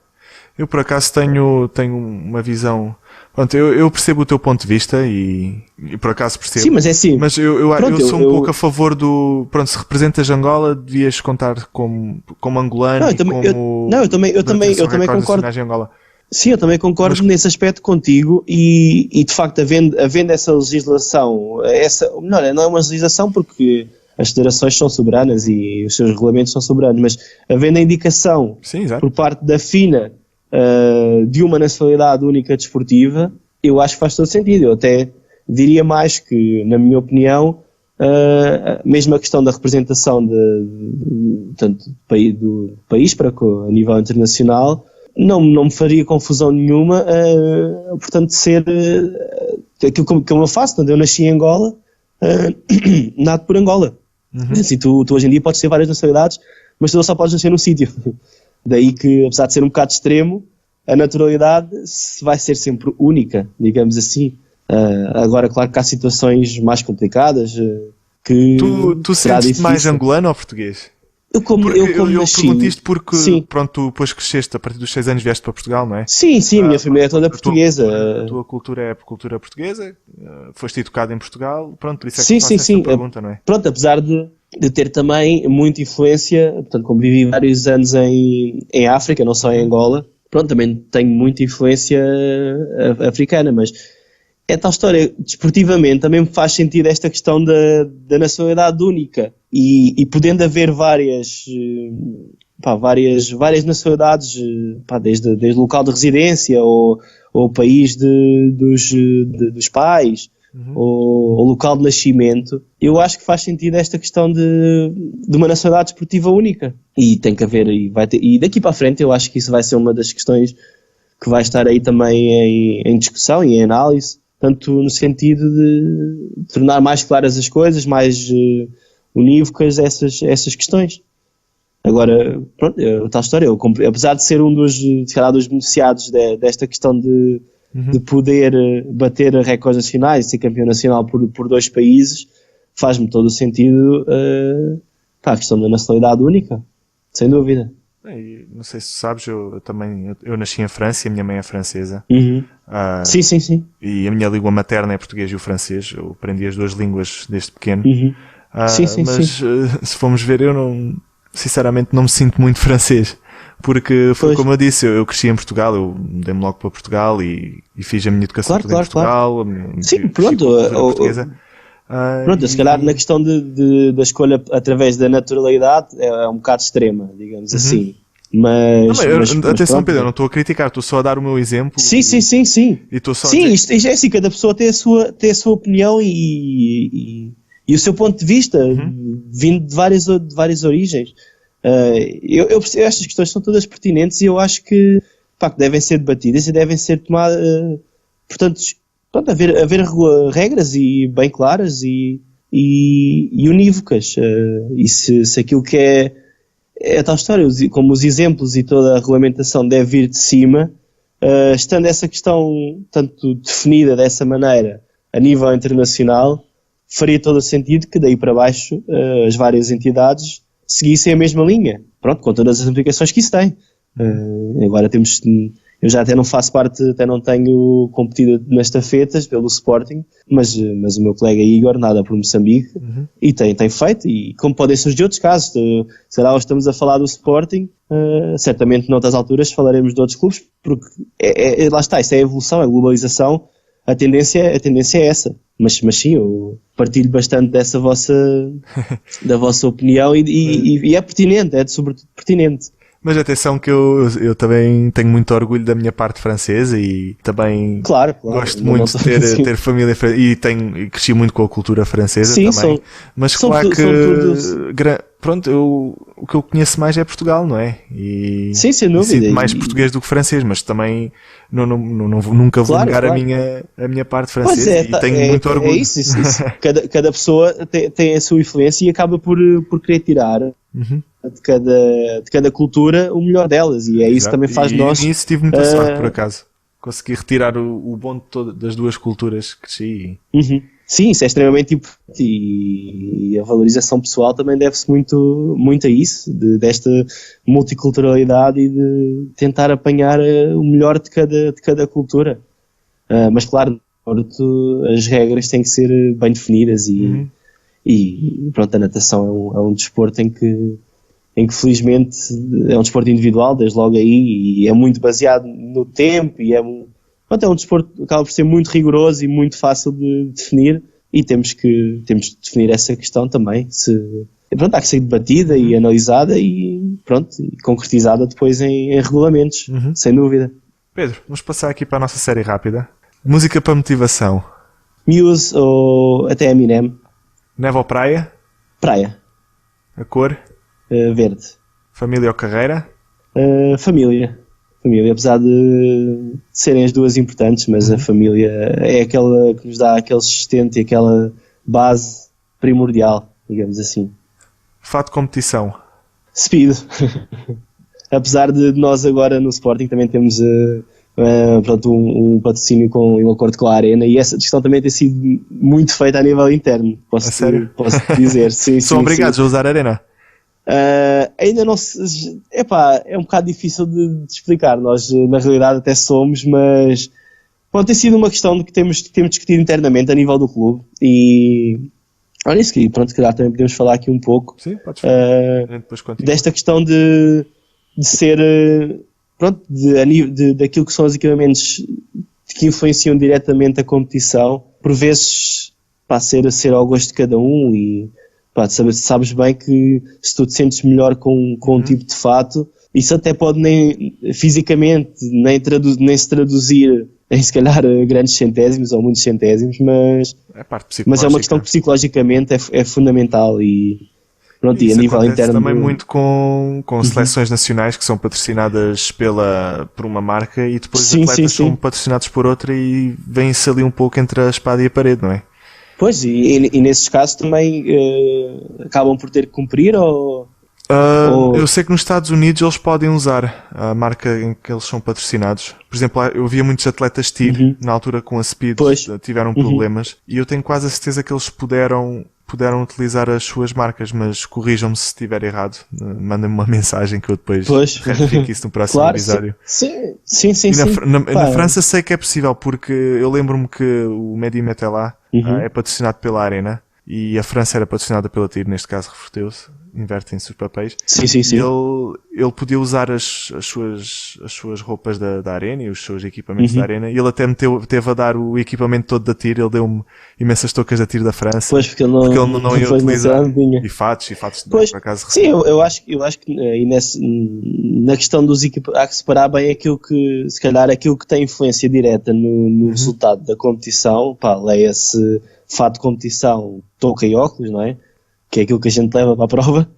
Eu por acaso tenho uma visão. Pronto, eu percebo o teu ponto de vista e por acaso percebo. Sim, mas é assim. Mas eu sou um pouco a favor do. Pronto, se representas Angola, devias contar como angolano. Eu também concordo. Sim, eu também concordo nesse aspecto contigo e de facto havendo essa legislação, não é uma legislação porque as federações são soberanas e os seus regulamentos são soberanos, mas havendo a indicação por parte da FINA de uma nacionalidade única desportiva, eu acho que faz todo sentido. Eu até diria mais que, na minha opinião, mesmo a questão da representação tanto do país para a nível internacional, não me faria confusão nenhuma, portanto, ser aquilo como eu faço. Portanto, eu nasci em Angola, nado por Angola. Assim, tu hoje em dia podes ter várias nacionalidades, mas tu só podes nascer num sítio. Daí que, apesar de ser um bocado extremo, a naturalidade vai ser sempre única, digamos assim. Agora, claro que há situações mais complicadas que tu sentes-te mais angolano ou português? Eu nasci... pergunto isto porque, sim. Pronto, tu depois cresceste, a partir dos 6 anos vieste para Portugal, não é? Sim, a minha família é toda portuguesa. A tua cultura é cultura portuguesa, foste educado em Portugal, pronto, por isso é que faço esta pergunta, não é? Pronto, apesar de ter também muita influência, portanto, como vivi vários anos em África, não só em Angola, pronto, também tenho muita influência africana, mas é tal história. Desportivamente também me faz sentido esta questão da nacionalidade única e podendo haver várias nacionalidades, desde o local de residência ou o país dos pais, ou o local de nascimento, eu acho que faz sentido esta questão de uma nacionalidade desportiva única. E tem que haver, e daqui para a frente eu acho que isso vai ser uma das questões que vai estar aí também em discussão e em análise, tanto no sentido de tornar mais claras as coisas, mais unívocas essas questões. Agora, pronto, tal história, apesar de ser um dos beneficiados desta questão de poder bater recordes nacionais e ser campeão nacional por 2 países, faz-me todo o sentido a questão da nacionalidade única, sem dúvida. Não sei se sabes, eu nasci em França e a minha mãe é francesa. Sim. E a minha língua materna é português e o francês. Eu aprendi as 2 línguas desde pequeno. Mas se formos ver, eu sinceramente não me sinto muito francês. Porque foi como eu disse, eu cresci em Portugal, eu mudei-me logo para Portugal e fiz a minha educação toda em Portugal. Sim, pronto. Se calhar na questão da escolha através da naturalidade é um bocado extrema, digamos assim. Atenção, Pedro, eu não estou a criticar, estou só a dar o meu exemplo. Sim. E estou só isto é assim, cada pessoa tem a sua opinião e o seu ponto de vista, vindo de várias origens. Eu percebo, estas questões são todas pertinentes e eu acho que devem ser debatidas e devem ser tomadas, portanto, haver regras e bem claras e unívocas. E se aquilo que é tal história, como os exemplos e toda a regulamentação deve vir de cima, estando essa questão tanto definida dessa maneira a nível internacional, faria todo o sentido que daí para baixo as várias entidades seguissem a mesma linha, pronto, com todas as implicações que isso tem. Agora eu já até não faço parte, até não tenho competido nas estafetas pelo Sporting, mas o meu colega Igor nada por Moçambique e tem feito, e como podem surgir outros casos, será hoje estamos a falar do Sporting, certamente noutras alturas falaremos de outros clubes, porque lá está, isso é a evolução, é a globalização, a tendência é essa. Mas sim, eu partilho bastante da vossa opinião e é pertinente, é sobretudo pertinente. Mas atenção que eu também tenho muito orgulho da minha parte francesa e também gosto muito de ter família francesa e cresci muito com a cultura francesa também. Mas claro que o que eu conheço mais é Portugal, não é? E sem dúvida. Sinto mais português do que francês, mas também nunca vou negar a minha parte francesa e tenho muito orgulho. É isso. Cada pessoa tem a sua influência e acaba por querer tirar de cada cultura o melhor delas, e é isso que também faz nós. E nisso tive muita sorte, por acaso. Consegui retirar o bom das 2 culturas que cresci. Sim, isso é extremamente importante e a valorização pessoal também deve-se muito a isso, desta multiculturalidade e de tentar apanhar o melhor de cada cultura. Mas claro, as regras têm que ser bem definidas e pronto, a natação é um desporto em que felizmente é um desporto individual, desde logo aí, e é muito baseado no tempo e é um desporto que acaba por ser muito rigoroso e muito fácil de definir, e temos que definir essa questão também. Há que ser debatida e analisada e concretizada depois em regulamentos, sem dúvida. Pedro, vamos passar aqui para a nossa série rápida. Música para motivação. Muse ou até Eminem. Neve ou praia? Praia. A cor? Verde. Família ou carreira? Família. Família, apesar de serem as duas importantes, mas a família é aquela que nos dá aquele sustento e aquela base primordial, digamos assim. Fato de competição? Speed. Apesar de nós agora no Sporting também temos pronto, um patrocínio em um acordo com a Arena, e essa questão também tem sido muito feita a nível interno, sério? Posso dizer. Sim, São obrigados a usar a Arena? Ainda não se... é um bocado difícil de explicar. Nós na realidade até somos, mas pronto, tem sido uma questão de que temos discutido internamente a nível do clube, e olha isso que pronto, se calhar também podemos falar aqui um pouco. Sim, podes falar. Desta questão de ser pronto, daquilo que são os equipamentos que influenciam diretamente a competição, por vezes ser ao gosto de cada um, e sabes bem que se tu te sentes melhor com um tipo de fato, isso até pode nem fisicamente nem se traduzir em se calhar grandes centésimos ou muitos centésimos, mas é uma questão que psicologicamente é fundamental, e pronto, e a nível interno também muito com seleções nacionais que são patrocinadas por uma marca, e depois os atletas são patrocinados por outra, e vêm-se ali um pouco entre a espada e a parede, não é? Pois, e nesses casos também acabam por ter que cumprir, ou... Eu sei que nos Estados Unidos eles podem usar a marca em que eles são patrocinados. Por exemplo, eu via muitos atletas TIR na altura com a Speed, tiveram problemas, e eu tenho quase a certeza que eles puderam utilizar as suas marcas, mas corrijam-me se estiver errado. Mandem-me uma mensagem que eu depois retifico isso no próximo episódio. Sim. Na França sei que é possível, porque eu lembro-me que o Mehdi Metella é patrocinado pela Arena, e a França era patrocinada pela TIR, neste caso reverteu-se, invertem-se os papéis. Sim. Ele podia usar as suas roupas da Arena e os seus equipamentos da Arena, e ele até me teve a dar o equipamento todo da TIR. Ele deu-me imensas toucas da TIR da França, pois, porque ele não ia utilizar. E fatos de pois, por acaso. Sim, eu acho que aí na questão dos equipamentos há que separar bem aquilo que, se calhar, aquilo que tem influência direta no resultado da competição. Leia-se fato de competição, touca e óculos, não é? Que é aquilo que a gente leva para a prova.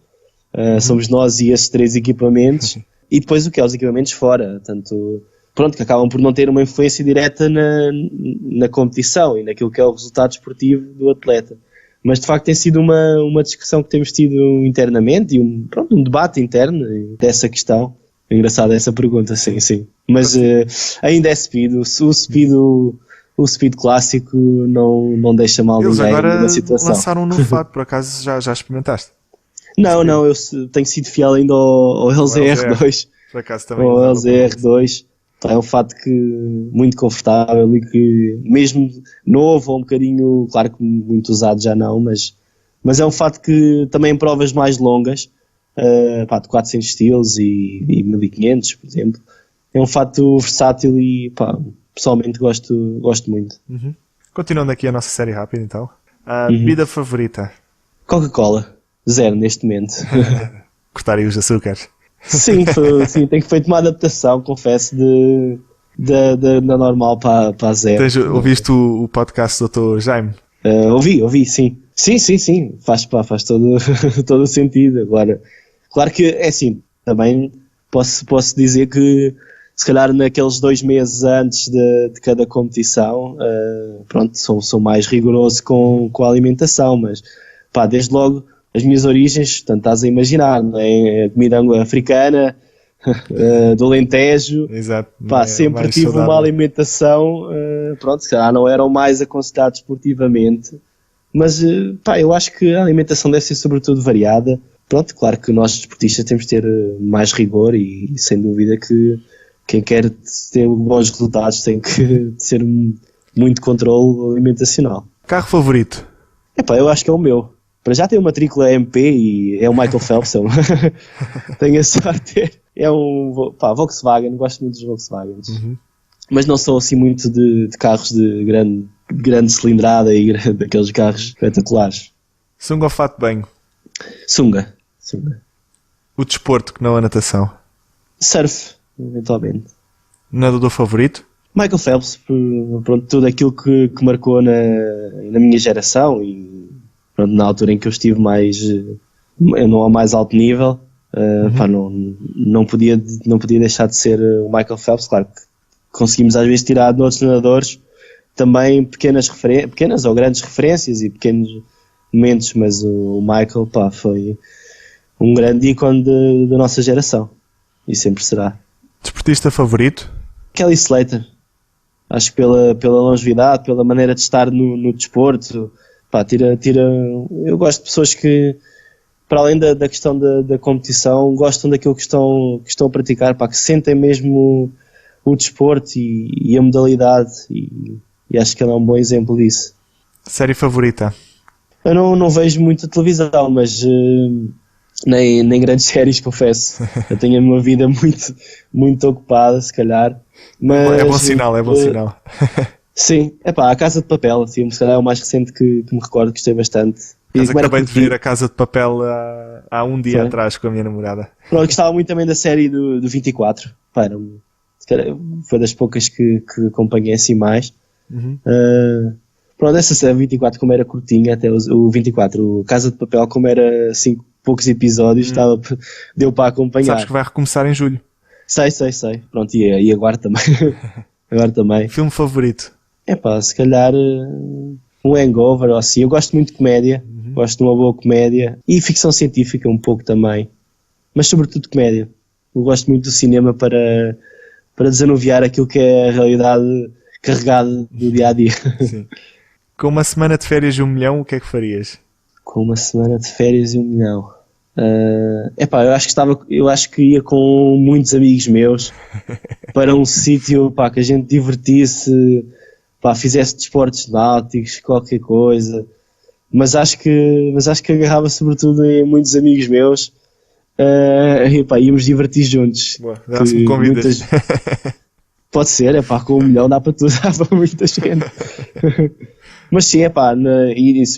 Somos nós e esses 3 equipamentos. E depois o que é os equipamentos fora, tanto, pronto, que acabam por não ter uma influência direta na competição e naquilo que é o resultado esportivo do atleta. Mas de facto tem sido uma discussão que temos tido internamente, e um debate interno dessa questão. É engraçada essa pergunta, sim. Mas ainda é Speed. O Speed clássico não deixa mal ninguém numa situação. Eles agora lançaram um novo fato, por acaso já experimentaste? Não, eu tenho sido fiel ainda ao LZR2. Por acaso também. O LZR2 é um fato muito confortável, e que mesmo novo ou um bocadinho, claro que muito usado já não, mas é um fato que também em provas mais longas, de 400 estilos e 1500, por exemplo, é um fato versátil e pessoalmente gosto muito. Continuando aqui a nossa série rápida, então. Bebida favorita? Coca-Cola. 0 neste momento. Cortarem os açúcares? Sim, tenho feito uma adaptação, confesso, da normal para a 0. Ouviste o podcast do Dr. Jaime? Ouvi, sim. Sim. Faz todo o sentido. Agora, claro que é assim, também posso dizer que se calhar naqueles 2 meses antes de cada competição, sou mais rigoroso com a alimentação, mas desde logo as minhas origens, portanto, estás a imaginar, não é? A comida africana, do Alentejo. Exato. Sempre tive saudável. Uma alimentação, se calhar não eram mais aconselhados esportivamente, mas eu acho que a alimentação deve ser sobretudo variada. Claro que nós desportistas temos de ter mais rigor, e sem dúvida que quem quer ter bons resultados tem que ter muito controle alimentacional. Carro favorito? Eu acho que é o meu. Para já tem uma matrícula MP e é o Michael Phelps. Tenho a sorte. É um Volkswagen, gosto muito dos Volkswagens. Mas não sou assim muito de carros de grande cilindrada e daqueles carros espetaculares. Sunga ou fato de banho? Sunga. O desporto que não a natação? Surf, eventualmente. Nadador favorito? Michael Phelps, tudo aquilo que marcou na minha geração, e pronto, na altura em que eu estive no mais alto nível, pá, não podia deixar de ser o Michael Phelps. Claro que conseguimos às vezes tirar de outros nadadores também pequenas ou grandes referências e pequenos momentos, mas o Michael, pá, foi um grande ícone da nossa geração e sempre será. Desportista favorito? Kelly Slater. Acho que pela longevidade, pela maneira de estar no desporto, pá, eu gosto de pessoas que, para além da questão da competição, gostam daquilo que estão a praticar, pá, que sentem mesmo o desporto e a modalidade, e acho que ele é um bom exemplo disso. Série favorita? Eu não vejo muita televisão, mas nem grandes séries, confesso. Eu tenho uma vida muito, muito ocupada, se calhar. Mas, é bom sinal. Sim, A Casa de Papel, assim, se calhar é o mais recente que me recordo, gostei bastante. Mas acabei de ver A Casa de Papel há um dia atrás com a minha namorada. Pronto, gostava muito também da série do 24. Pá, foi das poucas que acompanhei assim mais. Pronto, essa série 24 como era curtinha, até o 24, o Casa de Papel como era assim poucos episódios, deu para acompanhar. Sabes que vai recomeçar em julho. Sei. Pronto, e agora também. Agora também. Filme favorito? Se calhar um Hangover ou assim. Eu gosto muito de comédia, gosto de uma boa comédia e ficção científica um pouco também, mas sobretudo comédia. Eu gosto muito do cinema para desanuviar aquilo que é a realidade carregada do dia-a-dia. Sim. Com uma semana de férias e 1 milhão, o que é que farias? Com uma semana de férias e 1 milhão. Eu acho que ia com muitos amigos meus para um sítio, pá, que a gente divertisse, pá, fizesse desportos náuticos, qualquer coisa. Mas acho que agarrava sobretudo em muitos amigos meus, e pá, íamos divertir juntos. Boa, dá-se-me convidas. Pode ser, com 1 milhão dá para tudo, dá para muita gente. Mas sim,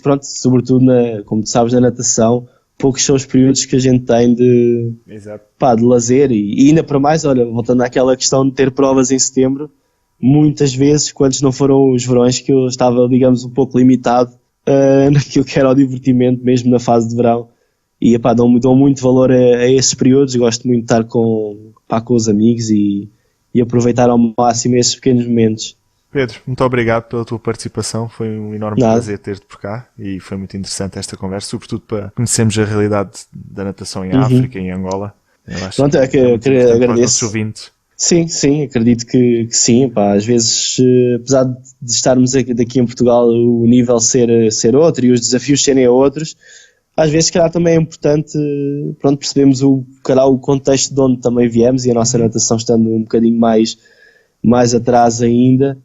pronto, sobretudo como tu sabes, na natação, poucos são os períodos que a gente tem de lazer e ainda para mais, olha, voltando àquela questão de ter provas em setembro, muitas vezes, quantos não foram os verões que eu estava, digamos, um pouco limitado naquilo que era o divertimento, mesmo na fase de verão, e dou muito valor a esses períodos. Gosto muito de estar com os amigos e aproveitar ao máximo esses pequenos momentos. Pedro, muito obrigado pela tua participação, foi um enorme prazer ter-te por cá e foi muito interessante esta conversa, sobretudo para conhecermos a realidade da natação em África e em Angola. Eu acho Pronto, eu agradeço. Sim, acredito que sim, pá, às vezes, apesar de estarmos daqui em Portugal o nível ser outro e os desafios serem outros, às vezes, se calhar, também é importante, pronto, percebemos o contexto de onde também viemos e a nossa natação estando um bocadinho mais atrás ainda.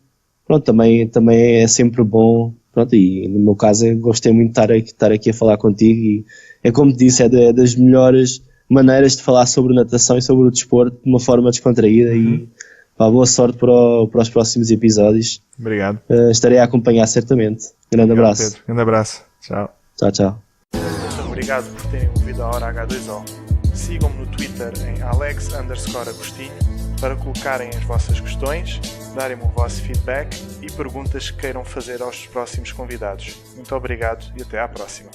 Pronto, também é sempre bom, pronto, e no meu caso eu gostei muito de estar aqui a falar contigo e é como te disse, é das melhores maneiras de falar sobre natação e sobre o desporto de uma forma descontraída e boa sorte para os próximos episódios. Obrigado. Estarei a acompanhar certamente. Grande abraço. Pedro. Grande abraço. Tchau. Tchau. Muito obrigado por terem ouvido a Hora H2O. Sigam-me no Twitter em Alex_Agostinho para colocarem as vossas questões, darem-me o vosso feedback e perguntas que queiram fazer aos próximos convidados. Muito obrigado e até à próxima.